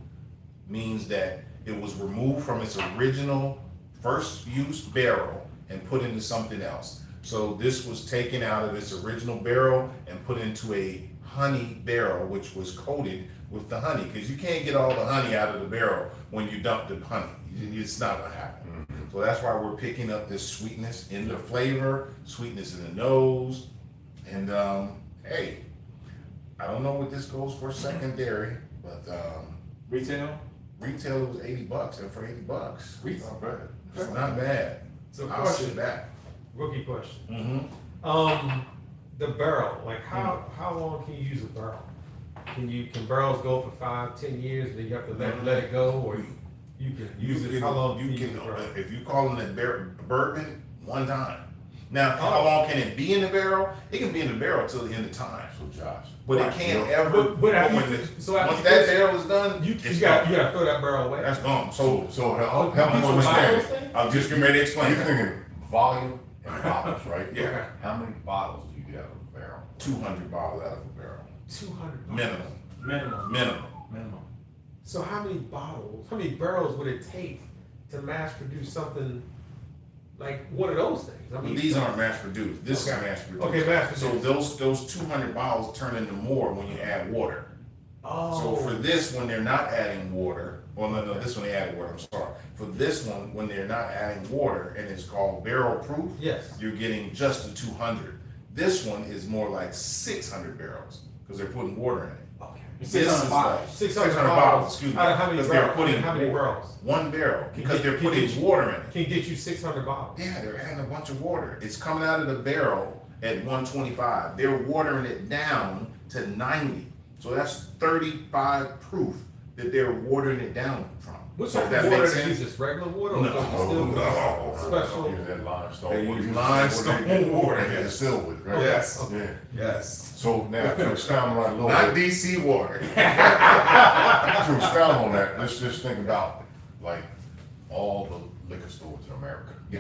means that it was removed from its original first use barrel and put into something else. So this was taken out of its original barrel and put into a honey barrel, which was coated with the honey, because you can't get all the honey out of the barrel when you dump the honey. It's not gonna happen. So that's why we're picking up this sweetness in the flavor, sweetness in the nose, and hey, I don't know what this goes for secondary, but Retail? retail it was $80, and for $80, It's not bad. it's not bad. So I'll sit question, back. rookie question. Mm-hmm. The barrel, like how long can you use a barrel? can barrels go for 5-10 years, and then you have to let it go, or you can use it, how long you use can, the barrel? if you calling it bourbon, one time. Now, how long can it be in the barrel? It can be in the barrel till the end of time. So Josh. But it can't ever, But after when you- the- so after once you that finish- barrel is done, You it's gotta gone. throw that barrel away. That's gone. So help me people buy understand. those things? I'm just getting ready to explain You're that. thinking volume and bottles, right? Yeah. Okay. How many bottles do you get out of a barrel? 200 bottles out of a barrel. 200 Minimum. Minimum. So how many barrels would it take to mass produce something like one of those things? I But mean, these aren't mass produced. This Okay. is mass produced. Okay, mass So produced. those 200 bottles turn into more when you add water. oh, So for this, when they're not adding water, well, no, this one they added water, I'm sorry. For this one, when they're not adding water and it's called barrel proof, yes. you're getting just the 200. This one is more like 600 barrels because they're putting water in it. Okay. This 600 is bottles. like 600 bottles, excuse me. Out of how many Because they're barrels? putting How many barrels? one barrel because they're Can putting get- water in it. Can get you 600 bottles. Yeah, they're adding a bunch of water. It's coming out of the barrel at 125. They're watering it down to 90. So that's 35 proof that they're watering it down from. What So type that of water makes they sense? use? Just regular water? Or No, still no. special? Use that limestone. They What use do you limestone water, They yes. distill with, right? Yes. Yeah. Yes. So now to expound on that a little Not bit, DC water. to expound on that, let's just think about like all the liquor stores in America. Yeah.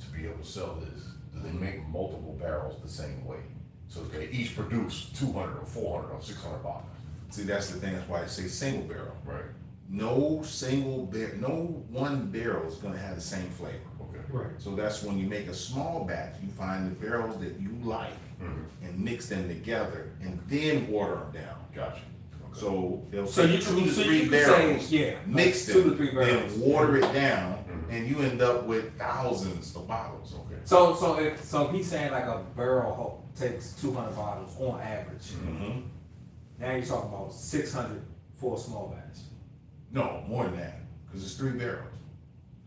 To be able to sell this, do they make multiple barrels the same way? So they each produce 200 or 400 or 600 bottles. See, that's the thing. That's why I say single barrel. Right. No one barrel is going to have the same flavor. Okay. Right. So that's when you make a small batch, you find the barrels that you like and mix them together and then water them down. Gotcha. Okay. So they'll So take you 2 to so 3 you could barrels, say, yeah, mix like 2 them, to 3 barrels. then water it down, and you end up with thousands of bottles. Okay. So he's saying like a barrel takes 200 bottles on average. Mm-hmm. Now you're talking about 600 for a small batch. No, more than that, because it's 3 barrels.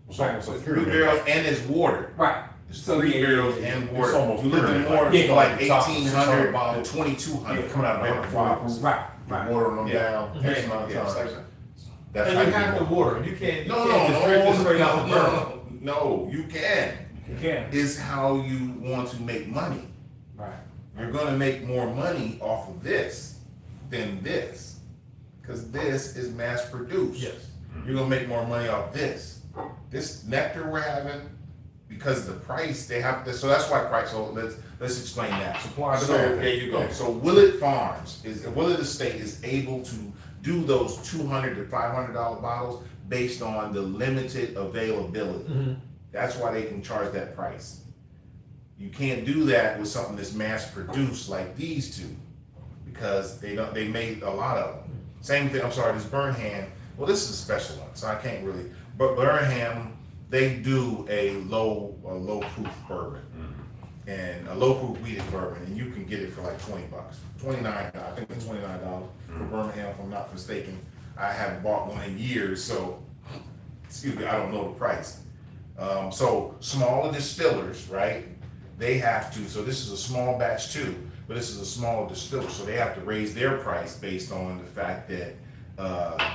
It's almost like 3 pyramid. barrels and it's water. Right. It's So 3 yeah, barrels yeah, yeah. and It's water. almost You look at pyramid, more, like- it's like Yeah. 1,800 bottles. to 2,200 Yeah, coming out of right. different bottles. Right. You're Right. watering them Yeah. down X amount of Yeah, it's times. like- That's And how you you have do the it. water. You can't No, just drink it straight out the barrel. no, you can. You can. Is how you want to make money. Right. You're gonna make more money off of this than this, because this is mass produced. Yes. You're gonna make more money off this. This nectar we're having, because the price they have to, so that's why price. So let's explain that. Supply and So demand. there you go. Yeah. So Willett Farms Willett Estate is able to do those $200 to $500 bottles based on the limited availability. That's why they can charge that price. You can't do that with something that's mass produced like these two, because they made a lot of them. Same thing, I'm sorry, this Burnham, well, this is a special one, so I can't really, but Burnham, they do a low proof bourbon. And a low proof wheated bourbon, and you can get it for like $20. $29, I think it's $29 for Birmingham, if I'm not mistaken. I haven't bought one in years, so, excuse me, I don't know the price. So smaller distillers, right? They have to, so this is a small batch too, but this is a small distiller, so they have to raise their price based on the fact that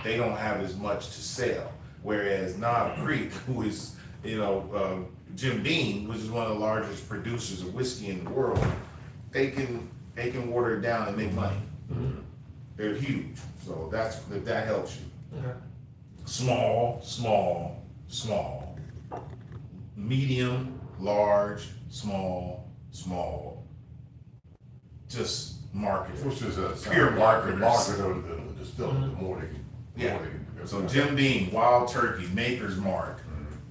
they don't have as much to sell. Whereas Knob Creek, who is, Jim Beam, which is one of the largest producers of whiskey in the world, they can water it down and make money. They're huge, so that helps you. Okay. Small, medium, large, small. Just market it. Which is a Pure market marketers. of the distiller, the more they can. the Yeah. more they can- So Jim Beam, Wild Turkey, Maker's Mark,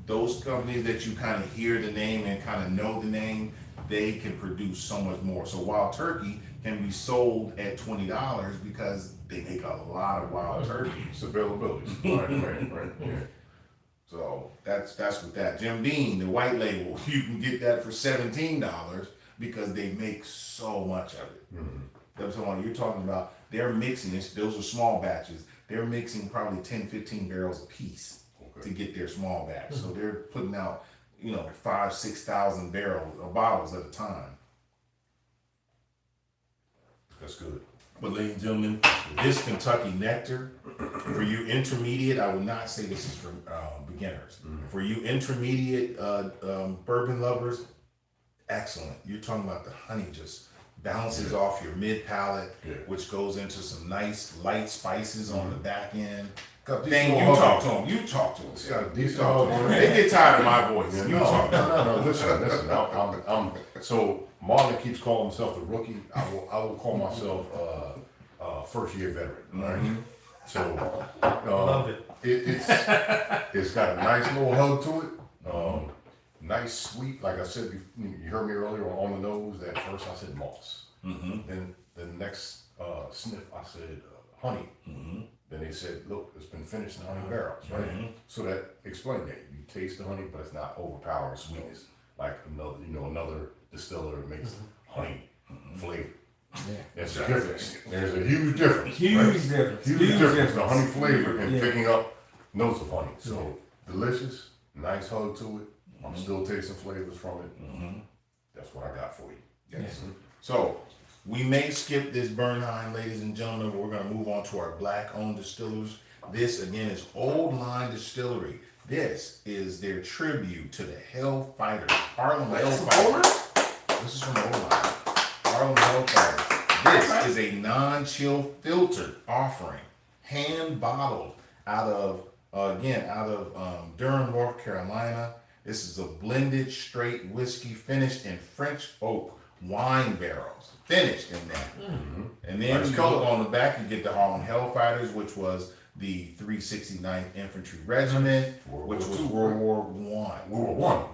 those companies that you kind of hear the name and kind of know the name, they can produce so much more. So Wild Turkey can be sold at $20 because they make a lot of wild turkey. It's availability. Right. Yeah. So that's with that. Jim Beam, the white label, you can get that for $17 because they make so much of it. That's what you're talking about. They're mixing this. Those are small batches. They're mixing probably 10, 15 barrels a piece to get their small batch. So they're putting out, 5,000, 6,000 bottles at a time. That's good. But ladies and gentlemen, this Kentucky Nectar, for you intermediate, I would not say this is for beginners. For you intermediate bourbon lovers, excellent. You're talking about the honey just bounces off your mid palate, which goes into some nice light spices on the back end. Dang, you talk to them. You talk to them. It's got a decent Talk to hug. 'em. They get tired of my voice. Yeah, You talk to them. no. Listen. So Marlon keeps calling himself the rookie. I will call myself first year veteran. Right. So Love it. It's got a nice little hug to it. Nice sweet. Like I said, you heard me earlier on the nose. At first I said moss. Then the next sniff I said honey. Then they said, look, it's been finished in honey barrels, right? So that explained that. You taste the honey, but it's not overpowering sweetness like another distiller makes honey flavor. There's a difference. There's a huge difference. Huge difference. Huge difference. The honey flavor and picking up notes of honey. So delicious, nice hug to it. I'm still tasting flavors from it. That's what I got for you. Yes. So we may skip this Bernheim, ladies and gentlemen, but we're going to move on to our black-owned distillers. This, again, is Old Line Distillery. This is their tribute to the Hellfighters, Harlem Hellfighters. This is from Old Line, Harlem Hellfighters. This is a non-chill filtered offering, hand-bottled out of Durham, North Carolina. This is a blended straight whiskey finished in French oak wine barrels, finished in that. And then you look on the back, you get the Harlem Hellfighters, which was the 369th Infantry Regiment, which was World War One.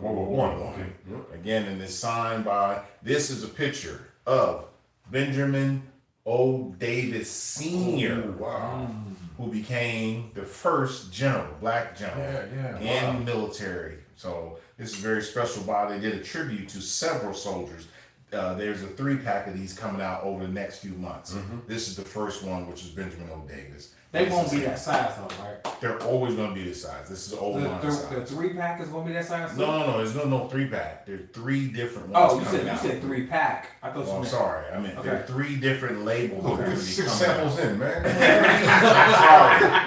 Okay. Again, and it's signed by, this is a picture of Benjamin O. Davis Sr., who became the first general, black general in military. So this is a very special bottle. They did a tribute to several soldiers. There's a 3-pack of these coming out over the next few months. This is the first one, which is Benjamin O. Davis. They won't be that size though, right? They're always going to be this size. This is old line The size. 3-pack is gonna be that size too? No. There's no 3-pack. There are 3 different ones Oh, coming out. you said 3-pack. I thought Oh, I'm meant. sorry. I meant there are 3 different labels. that are gonna be 6 coming out. samples in, man.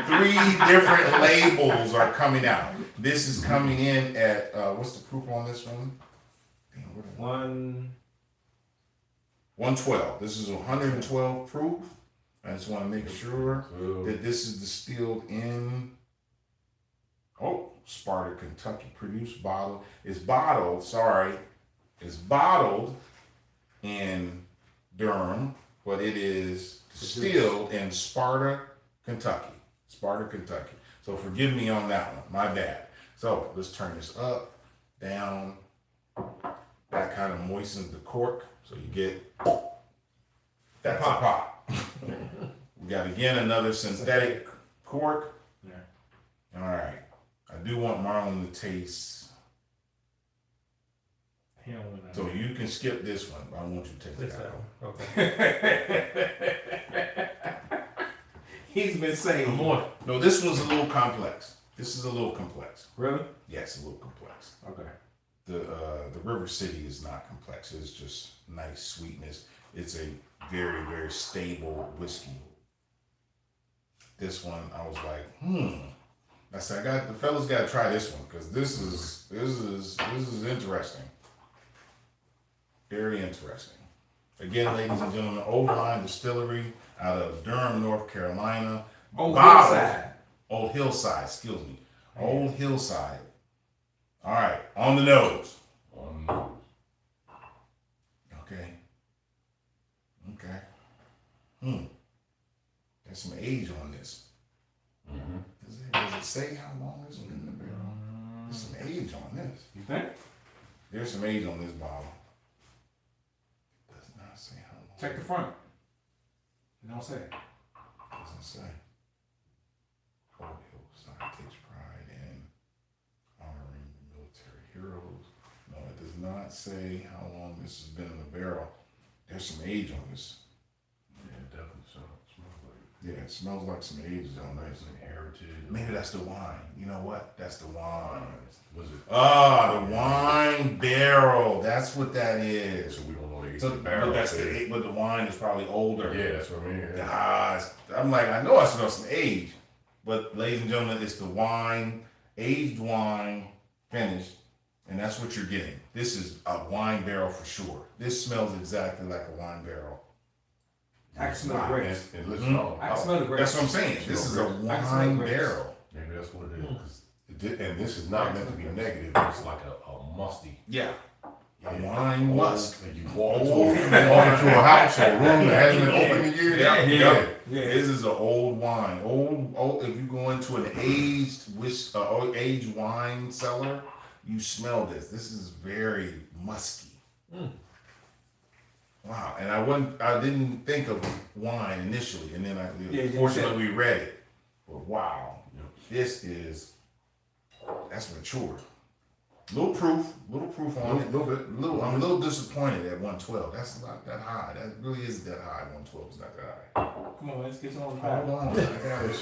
Sorry, 3 different labels are coming out. This is coming in at what's the proof on this one? Damn, what is it? 112. This is 112 proof. I just want to make sure that this is distilled in Sparta, Kentucky. Produced bottle. It's bottled in Durham, but it is distilled in Sparta, Kentucky. So forgive me on that one. My bad. So let's turn this up, down. That kind of moistens the cork. So you get that's a pop. We got again another synthetic cork. All right. I do want Marlon to taste. So you can skip this one, but I want you to taste that one. Okay. He's been saying more. No, this one's a little complex. This is a little complex. Really? Yes, a little complex. Okay. The River City is not complex. It's just nice sweetness. It's a very, very stable whiskey. This one, I was like, I said, the fellas got to try this one because this is interesting. Very interesting. Again, ladies and gentlemen, Old Line Distillery out of Durham, North Carolina. Old Hillside. Excuse me. Old Hillside. All right, on the nose. Okay. There's some age on this. Does it say how long this one in the barrel? There's some age on this. You think? There's some age on this bottle. It does not say how long. Check the front. It don't say. Doesn't say. Old Hillside takes pride in honoring military heroes. No, it does not say how long this has been in the barrel. There's some age on this. Yeah, definitely so. Smells like it. Yeah, it smells like some aged on Nice nice. and heritage. Maybe that's the wine. You know what? That's the wine. Was it? Ah, the wine barrel. That's what that is. So we don't know the age So of the barrel. that's but the wine is probably older. Yeah, that's what I mean. Yeah. Gosh, I'm like, I know I smell some age, but ladies and gentlemen, it's the wine, aged wine, finished, and that's what you're getting. This is a wine barrel for sure. This smells exactly like a wine barrel. I can smell the grapes. And listen, I can smell the grapes. That's what I'm saying. This is a I can smell wine grapes. barrel. maybe that's what it is. 'Cause and this is not meant to be negative. It's like a musty. Yeah. A wine musk. And you walk into a house or a room that hasn't been opened in years. Yeah. Yeah. This is an old wine. Old. If you go into an aged wine cellar, you smell this. This is very musky. Wow. And I didn't think of wine initially, and then fortunately we read it. But wow, that's mature. Little proof on it. I'm a little disappointed at 112. That's not that high. That really isn't that high. 112 is not that high. Come on, let's get some on the Hold back. on. I got it.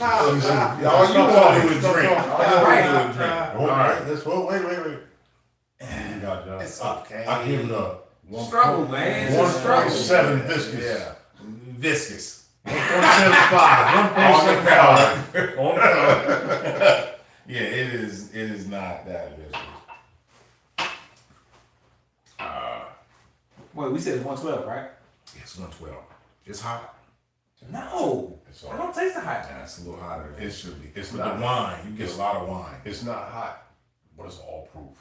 Y'all, All you want to do is drink. All you want to do is drink. All All right. right, let's go. Wait. You got John. It's okay. I give it a Struggle, man. It's a struggle. 1.7 viscous. Yeah. Viscous. 1.75. 1.75. On the color. Yeah, it is not that viscous. Wait, we said it's 112, right? It's 112. It's hot. No. It's I don't taste the hot. Yeah, it's a little hotter than it should be. It's With not. the wine, you get a lot of wine. It's not hot, but it's all proof.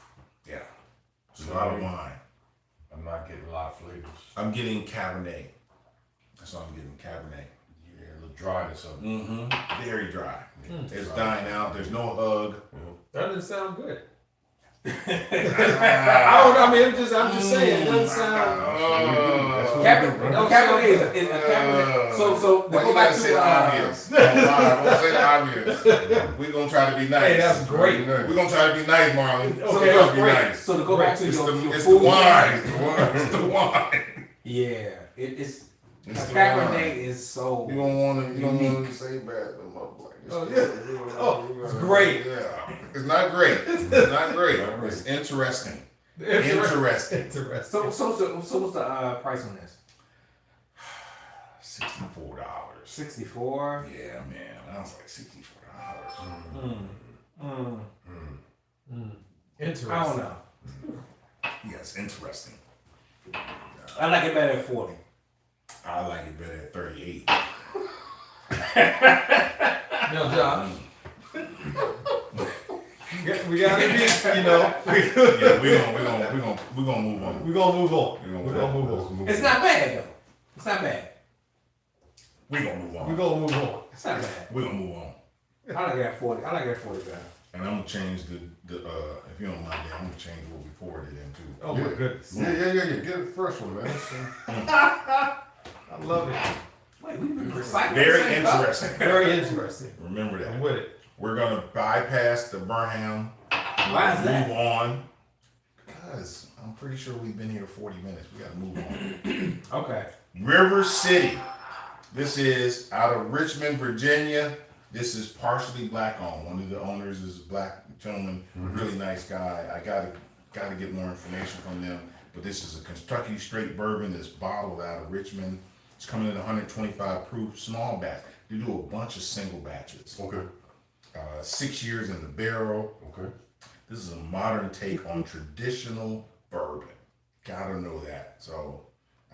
Yeah. It's a lot of wine. I'm not getting a lot of flavors. I'm getting Cabernet. That's all I'm getting, Cabernet. Yeah, a little dryness of it. Mm-hmm. Very dry. It's dying out. There's no hug. That doesn't sound good. Ah. I'm just saying, it doesn't sound. Cabernet is a Cabernet. So Why go you back gotta to say the obvious? Don't say the obvious. We're gonna try to be nice. Hey, that's great. We're gonna try to be nice, Marlon. Okay, We're that's gonna be great. nice. So to go back to It's your the food. wine. It's the wine. Yeah, it's It's the Cabernet wine. is so. You don't want to say bad, but Oh, yeah. Oh, it's great. Yeah, it's not great. It's not great. It's interesting. Interesting. So what's the price on this? $64. 64. Yeah, man. I was like $64. Interesting. I don't know. Yes, interesting. I like it better at 40. I like it better at 38. No, Josh. We gotta be, Yeah, we're gonna move on. we're gonna move on. We're We're gonna move on. It's not bad though. It's not bad. We're gonna move We're on. gonna move on. It's not bad. We're gonna move on. I like it at 40. I like it at 40 better. And I'm gonna change the if you don't mind, Dan, I'm gonna change what we forwarded into. Oh my goodness. Yeah. Get it fresh one, man. I love it. Wait, we've been recycling. Very the same cup? interesting. Very interesting. Remember I'm that. with it. We're gonna bypass the Burnham. Why is that? Move on. Because I'm pretty sure we've been here 40 minutes. We gotta move on. Okay. River City. This is out of Richmond, Virginia. This is partially black owned. One of the owners is a black gentleman, really nice guy. I gotta get more information from them. But this is a Kentucky straight bourbon that's bottled out of Richmond. It's coming in 125 proof, small batch. They do a bunch of single batches. Okay. 6 years in the barrel. Okay. This is a modern take on traditional bourbon. Gotta know that. So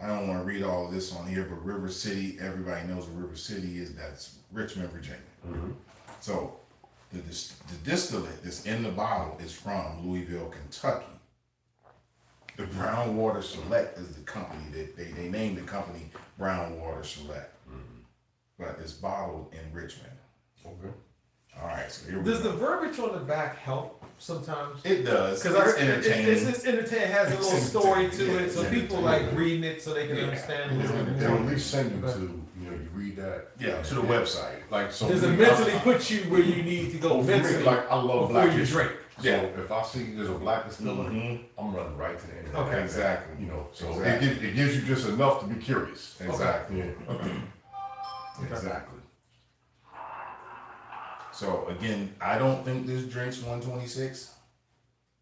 I don't want to read all of this on here, but River City, everybody knows what River City is. That's Richmond, Virginia. So the distillate that's in the bottle is from Louisville, Kentucky. The Brown Water Select is the company that they named the company Brown Water Select. But it's bottled in Richmond. Okay. All right, so here we Does go. the verbiage on the back help sometimes? It does. Because It's entertaining. It's entertaining. It has a little story to it, so Yeah, people like reading it so they can understand a little bit They'll at more. least send you to, you read that. Yeah, to the website. Like, so. Does it mentally put you where you need to go For me, mentally like, I love before black you history. drink? So if I see there's a black distiller, Mhm. I'm running right to the end. Okay. Exactly. So Exactly. it gives you just enough to be curious. Exactly. Yeah. Exactly. So again, I don't think this drink's 126,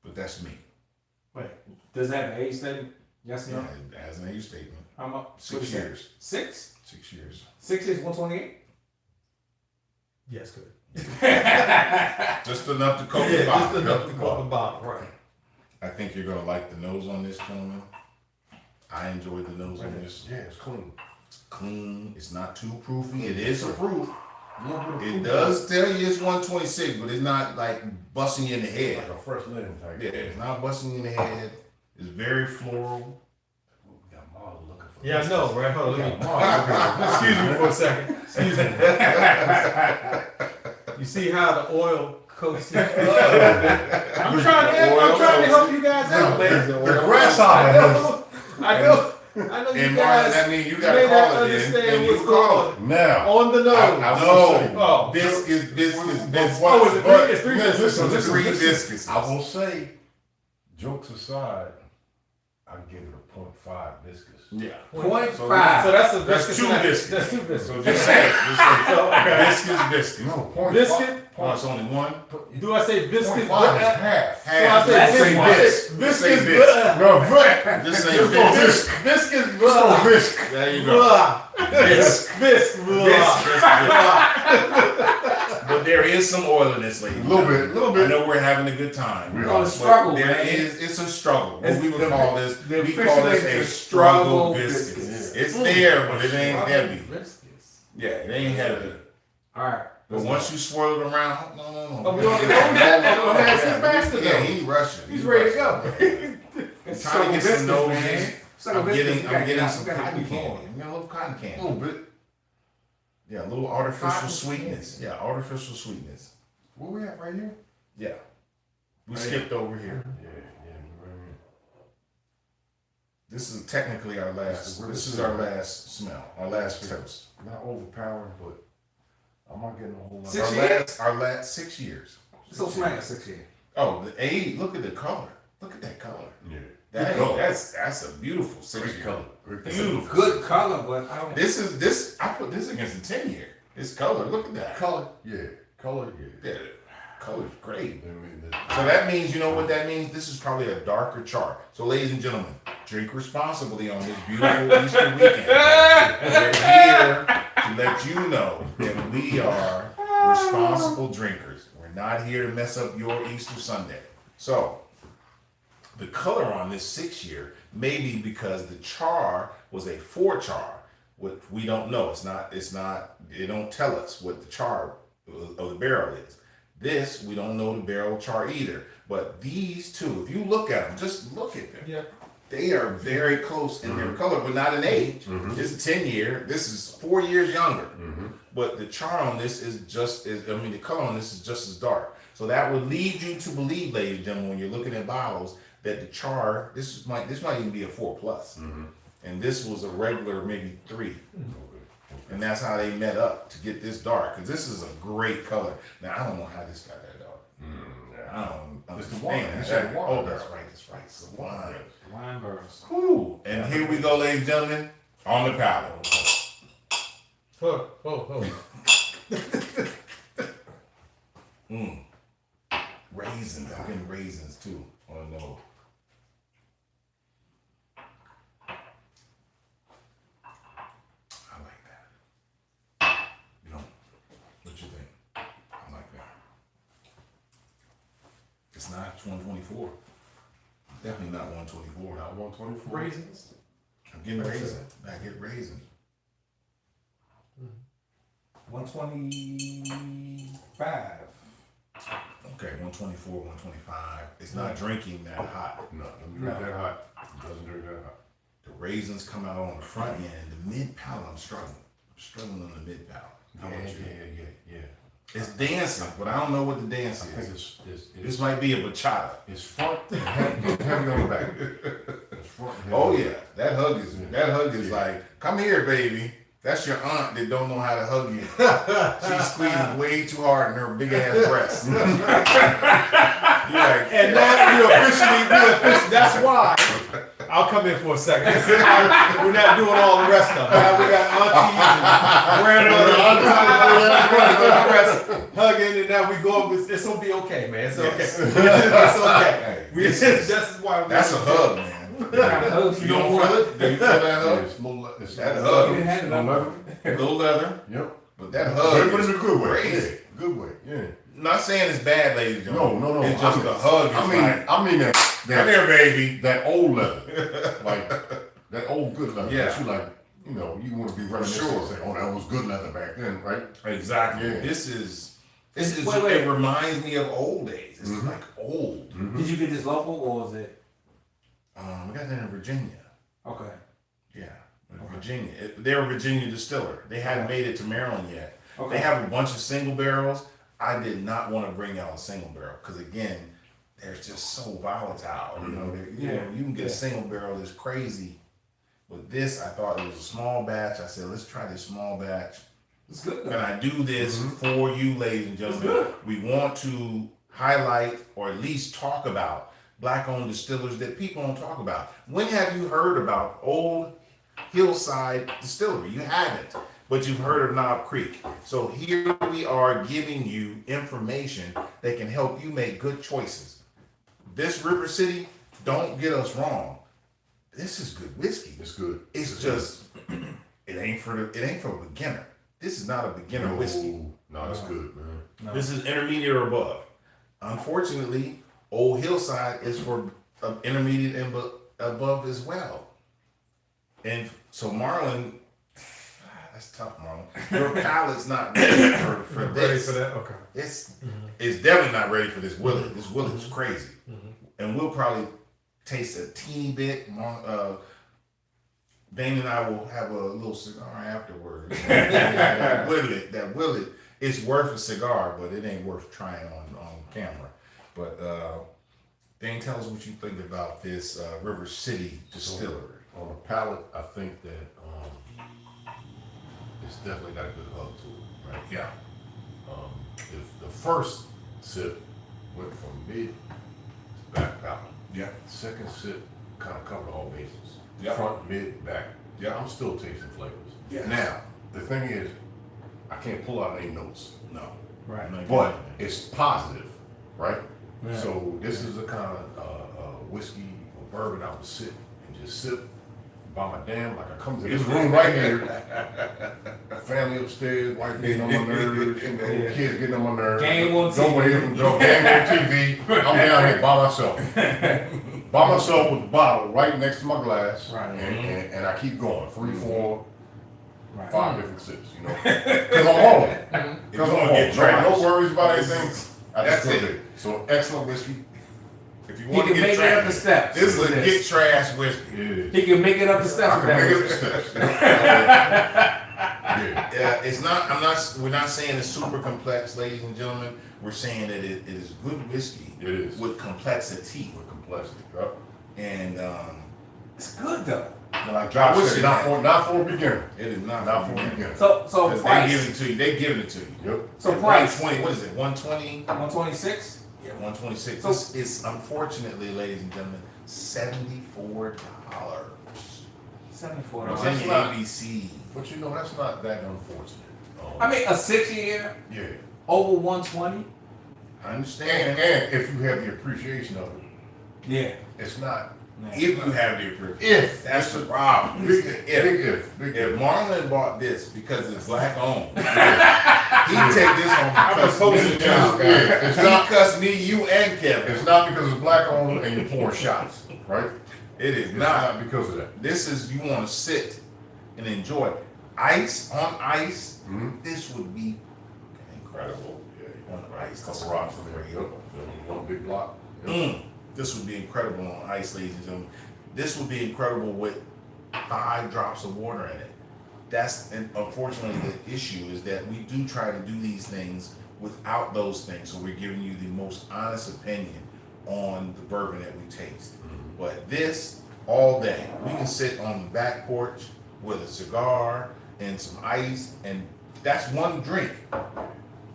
but that's me. Wait, does that have an age statement? Yes or Yeah, no? it has an age statement. How much? 6 years. 6? 6 years. 6 years, 128? Yes, good. Just enough to coat the Yeah, just bottle. enough to coat the bottle, right? I think you're gonna like the nose on this, gentlemen. I enjoyed the nose on this. Yeah, it's clean. It's clean. It's not too proofy. It is a proof. A little bit of It proof. does tell you it's 126, but it's not like busting you in the head. Like a fresh linen type. Yeah, it's not busting you in the head. It's very floral. We got Marla looking for Yeah, I this. know, right? Hold on, We let got me. Marla looking for Excuse me for a second. Excuse me. You see how the oil coats it? I'm trying to help you guys out, man. The grasshopper. I know you And Marla, guys that means you may gotta not call it in. understand And you what's call going it. on. Now, On the nose. No. Oh. Biscuits. Oh, is it three? It's three Listen, biscuits. listen, Three listen. biscuits. I will say, jokes aside, I give it a 0.5 biscuits. Yeah. 0.5. So that's a That's biscuit. two snack. biscuits. That's two biscuits. So just say it. Just say it. So, okay. Biscuits. No, 0.5. Biscuit? No, it's only one. Do I say biscuit? 0.5 is half. So I say Just say biscuit. bis. Just say Biscuits. bis. No, but Just say bis. Biscuits. no biscuit. There you go. Blah. Bis. Bis. But there is some oiliness, ladies. A little bit, little I bit. know we're having a good time. We We're gonna are. struggle, But there man. it's a struggle. What It's we would the- call this, the we call this official a name struggle struggle biscuit. biscuits. It's there, but it ain't heavy. Biscuits. Yeah, it ain't heavy. Alright. But once you swirl it around, no. Oh, we already know that? Oh, man, it's his master, Yeah, though. he's rushing. He's ready to go. It's Trying to get some noses. man. I'm getting some You cotton gotta candy. I'm getting a little cotton A candy. little bit. Yeah, a little artificial Cotton sweetness. Yeah, artificial sweetness. Where we at right here? Yeah. We Right skipped over here. Yeah, right here. This is technically our last. This is our last smell. Our last toast. Not overpowering, but I'm not getting a whole lot. 6 years? Our last 6 years. So smash 6 years. Oh, the age. Look at the color. Look at that color. Yeah. That, Good color. that's a beautiful 6 Great year. color. Great color. Beautiful. Good color, but I don't. This. I put this against the 10-year. This color. Look at that. Color. Yeah. Color. Yeah. Yeah, color's great. I mean, So that means, you know what that means? This is probably a darker char. So ladies and gentlemen, drink responsibly on this beautiful Easter weekend. We're here to let you know that we are responsible drinkers. We're not here to mess up your Easter Sunday. So the color on this 6 year may be because the char was a 4 char, which we don't know. It's not, it don't tell us what the char of the barrel is. This, we don't know the barrel char either. But these two, if you look at them, just look at them. Yeah. They are very close in their color, but not in age. This is 10-year. This is 4 years younger. But the char on this is the color on this is just as dark. So that would lead you to believe, ladies and gentlemen, when you're looking at bottles, that the char, this might even be a 4+. And this was a regular maybe 3. And that's how they met up to get this dark. Because this is a great color. Now, I don't know how this got that dark. I don't It's the understand wine. that. You said wine. Oh, that's right. It's the wine. Wine burns. Whew. And here we go, ladies and gentlemen, on the palate. Oh. Raisins. I'm getting raisins too on the nose. I like that. You know, what you think? I like that. It's not 124. Definitely not 124. Not 124. Raisins. I'm getting raisins. I get raisins. 125. Okay, 124, 125. It's not drinking that hot. No, doesn't drink that hot. Doesn't drink that hot. The raisins come out on the front end. The mid palate, I'm struggling. I'm struggling on the mid palate. How about you? Yeah. It's dancing, but I don't know what the dance I think is. it's This might be a bachata. it's front and heavy on the back. It's front and heavy. Oh yeah, that hug is like, come here, baby. That's your aunt that don't know how to hug you. She's squeezing way too hard in her big ass breast. You're like, And now we officially, that's why. I'll come in for a second. We're not doing all the rest of it. Now we got aunties and grandmother. hugging, and now we go up. It's gonna be okay, man. It's okay. It's okay. That's why. That's a hug, man. You don't feel it? Do you feel that hug? It's That that hug. You had it on leather. Little leather. Yep. But that hug But is in a good way. crazy. Yeah, good way. Yeah. Not saying it's bad, ladies and gentlemen. No. It's just the hug is like, I mean that come here, baby. that old leather, like that old good leather. Yeah. That you like, you want to be reminiscent Sure. and say, oh, that was good leather back then, right? Exactly. Yeah. This is Wait. it reminds me of old days. It's Mhm. like old. Did you get this local or was it? We got that in Virginia. Okay. Yeah, Virginia. They're a Virginia distiller. They hadn't made it to Maryland yet. Okay. They have a bunch of single barrels. I did not want to bring out a single barrel because again, they're just so volatile. You can get a single barrel that's crazy. But this, I thought it was a small batch. I said, let's try this small batch. It's good. And I do this for you, ladies and gentlemen. good. We want to highlight or at least talk about Black-owned distillers that people don't talk about. When have you heard about Old Hillside Distillery? You haven't, but you've heard of Knob Creek. So here we are giving you information that can help you make good choices. This River City, don't get us wrong. This is good whiskey. It's good. It's just it ain't for a beginner. This is not a beginner whiskey. No, it's good, man. No. This is intermediate or above. Unfortunately, Old Hillside is for intermediate and above as well. And so Marlon, that's tough, Marlon. Your palate's not ready for Ready this. for that? Okay. It's definitely not ready for this Willet. This Willet's crazy. And we'll probably taste a teeny bit. Dane and I will have a little cigar afterwards. that Willet is worth a cigar, but it ain't worth trying on camera. But Dane, tell us what you think about this River City Distillery. On the palate, I think that it's definitely got a good hug to it, right? Yeah. If the first sip went from mid to back palate, Yeah. second sip kind of covered all bases. Yeah. Front, mid, back. Yeah. I'm still tasting flavors. Yes. Now, the thing is, I can't pull out any notes, No. Right. No, you but can't. it's positive, right? Yeah. So this is the kind of whiskey or bourbon I would sit and just sip by my damn, like I come to this room right here, family upstairs, wife getting on my nerves, kids getting on my nerves. Game on Don't TV. hear from Joe, game on TV. I'm down here by myself. By myself with the bottle right next to my glass. Right. And I keep going. 3, 4, Right. 5 different sips, Because I'm on it. Because I'm gonna on get it. trash. No worries about anything. I That's just go it. there. So excellent whiskey. If you He want to can get make it up the trash, steps. this is with a this. get trash whiskey. It is. He can make it up the steps. I with can that make up whiskey. the steps. Yeah. Yeah, it's not. We're not saying it's super complex, ladies and gentlemen. We're saying that it is good whiskey. It is. With complexity, With complexity, right? and It's good though. Like Josh wish said, it not had. for a beginner. it is not Not for for a you. beginner. So Because they price. give it to you. They give it to you. Yep. So price. 120. What is it? 120. 126. Yeah, 126. So- This is unfortunately, ladies and gentlemen, $74. $74. That's Virginia not- ABC. But that's not that unfortunate. I mean, a 6-year yeah. over 120. I And understand. if you have the appreciation of it, Yeah. it's not. If you have the approval. If That's the problem. big If if, big If if. Marlon bought this because it's black owned, he'd take this home because It's he not. cussed me, you, and Kevin. It's not because it's black owned and you're pouring shots, right? It is It's not. not because of that. This is you want to sit and enjoy. Ice on ice. Mhm. This would be incredible. Yeah, On ice. couple rocks in there. Yep. One big block. Yep. This would be incredible on ice, ladies and gentlemen. This would be incredible with 5 drops of water in it. And unfortunately the issue is that we do try to do these things without those things. So we're giving you the most honest opinion on the bourbon that we taste. But this all day, we can sit on the back porch with a cigar and some ice, and that's one drink.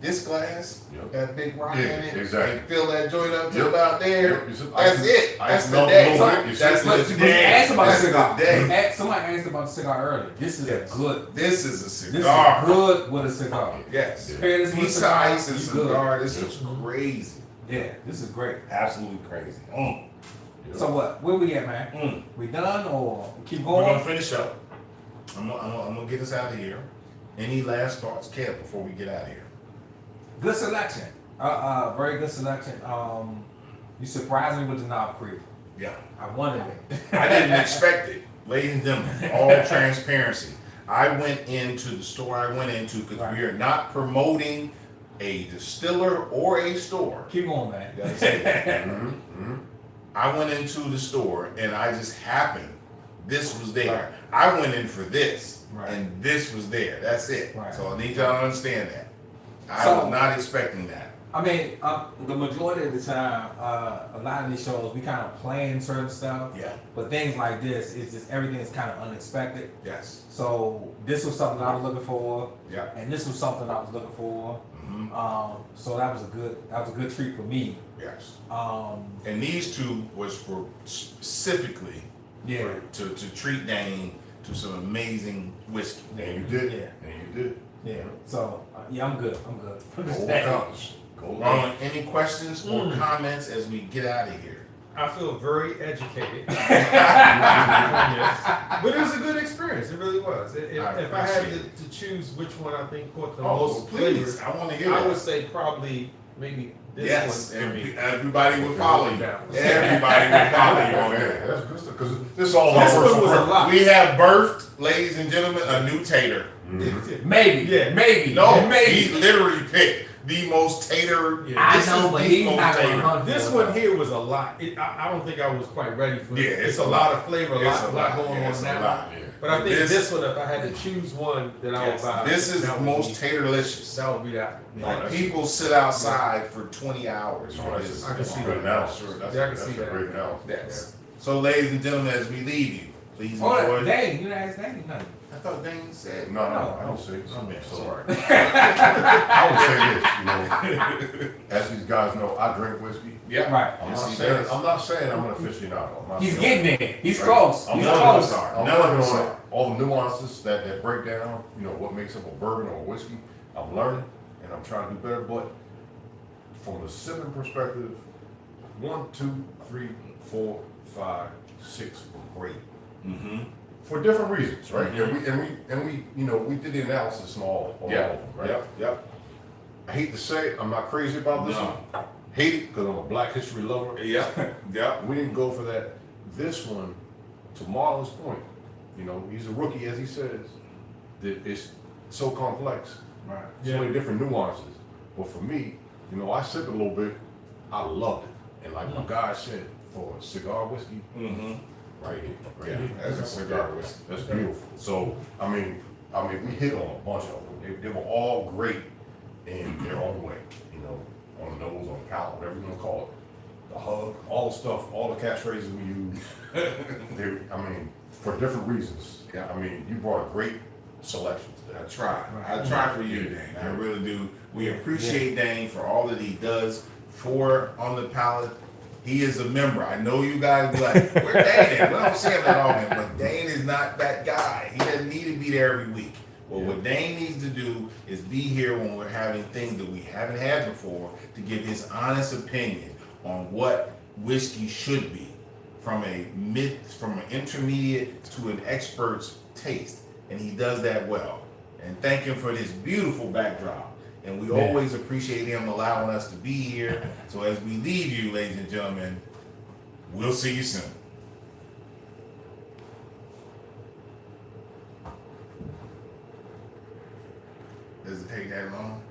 this glass, Yep. that big rock Yeah, in it, exactly. and fill that joint up to Yep. about there. Yep, it's a- That's it. That's the melt day. a little bit, you see? That's But the you day. asked about the That's cigar. the day. Somebody asked about the cigar earlier. This is Yes. a good. This is a This cigar. is good with a cigar. Yes. Pair this with a Pizza cigar, ice and you good. cigar. This is crazy. Yeah, this is great. Absolutely crazy. So what? Where we at, man? Mm. We done or we keep We're gonna going? finish up. I'm gonna get us out of here. Any last thoughts, Kev, before we get out of here? Good selection. Very good selection. You surprised me with the Knob Creek. Yeah. I wanted it. I didn't expect it. Ladies and gentlemen, all transparency. I went into the store I went into because Right. we are not promoting a distiller or a store. Keep going, man. You gotta say that. Mm-hmm. I went into the store and I just happened. This was there. I went in for this, Right. and this was there. That's it. Right. So I need y'all to understand that. I So- was not expecting that. I mean, the majority of the time, a lot of these shows, we kind of plan certain stuff. Yeah. But things like this, it's just everything is kind of unexpected. Yes. So this was something I was looking for, Yeah. and this was something I was looking for. hmm So that was a good treat for me. Yes. And And these two was for specifically yeah, to treat Dane to some amazing whiskey. And you did. Yeah. And you did. yeah. So yeah, I'm good. I'm good. For this Gold day. counts. Gold Ron, any questions or comments as we get out of here? I feel very educated. But it was a good experience. It really was. If I had appreciate to choose which one I think caught the Oh, most please! flavor, I want to hear I that. would say probably maybe this Yes, one for me. everybody would follow you. That one. Everybody would follow you on Yeah, that. that's good stuff. Because this is all This our one personal was a preference. lot. We have birthed, ladies and gentlemen, a new tater. Maybe. Yeah. Maybe. No, Maybe. he literally picked the most tater. Yeah. I This know, is but the he's most not tater. 100. This one here was a lot. I don't think I was quite ready for it. Yeah, it's a lot of flavor, a It's lot going yeah, on it's a now. lot, yeah. But I think This- this one, if I had to choose one, that I would Yes, buy. this is that would most be- taterlicious. That would be that. Like people sit outside for 20 hours Oh, for that's this. I can see good that. analysis. Sure, That's, Yeah, I can that's see a that. great analysis. Yes. So, ladies and gentlemen, as we leave you, please Oh, enjoy. dang, you didn't ask Danny nothing. I thought Dane said. No, I don't say I'm so. sorry. I would say this, as these guys know, I drink whiskey. Yeah. Right. I'm not saying I'm an aficionado. I'm not He's saying- getting there. He's Right. close. I'm He's working close. on it. I'm None of working us on are. it. All the nuances that break down, what makes up a bourbon or a whiskey. I'm learning and I'm trying to do better. But from the sipping perspective, 1, 2, 3, 4, 5, 6 were great Mm-hmm. for different reasons, right? Mhm. And we did the analysis on all of them, right? Yep. I hate to say it, I'm not crazy about this No. one. Hate it because I'm a Black History lover. Yep. We didn't go for that. This one, to Marlon's point, he's a rookie, as he says, that it's so complex, Right. so many different nuances. But for me, I sipped a little bit, I loved it. And like my guy said, for a cigar whiskey, Mm-hmm. right here, right Yeah, here. that's a cigar whiskey. That's beautiful. So, I mean, we hit on a bunch of them. They were all great in their own way, on the nose, on the palate, whatever you want to call it. The hug, all the stuff, all the catchphrases we use. For different reasons. Yeah. You brought a great selection today. I try for you, Dane. I really do. We appreciate Dane for all that he does for On the Palate. He is a member. I know you guys be like, where Dane at? We don't see him that often, but Dane is not that guy. He doesn't need to be there every week. Well, what Dane needs to do is be here when we're having things that we haven't had before to give his honest opinion on what whiskey should be from an intermediate to an expert's taste. And he does that well. And thank him for this beautiful backdrop. And we always appreciate him allowing us to be here. So as we leave you, ladies and gentlemen, we'll see you soon. Does it take that long?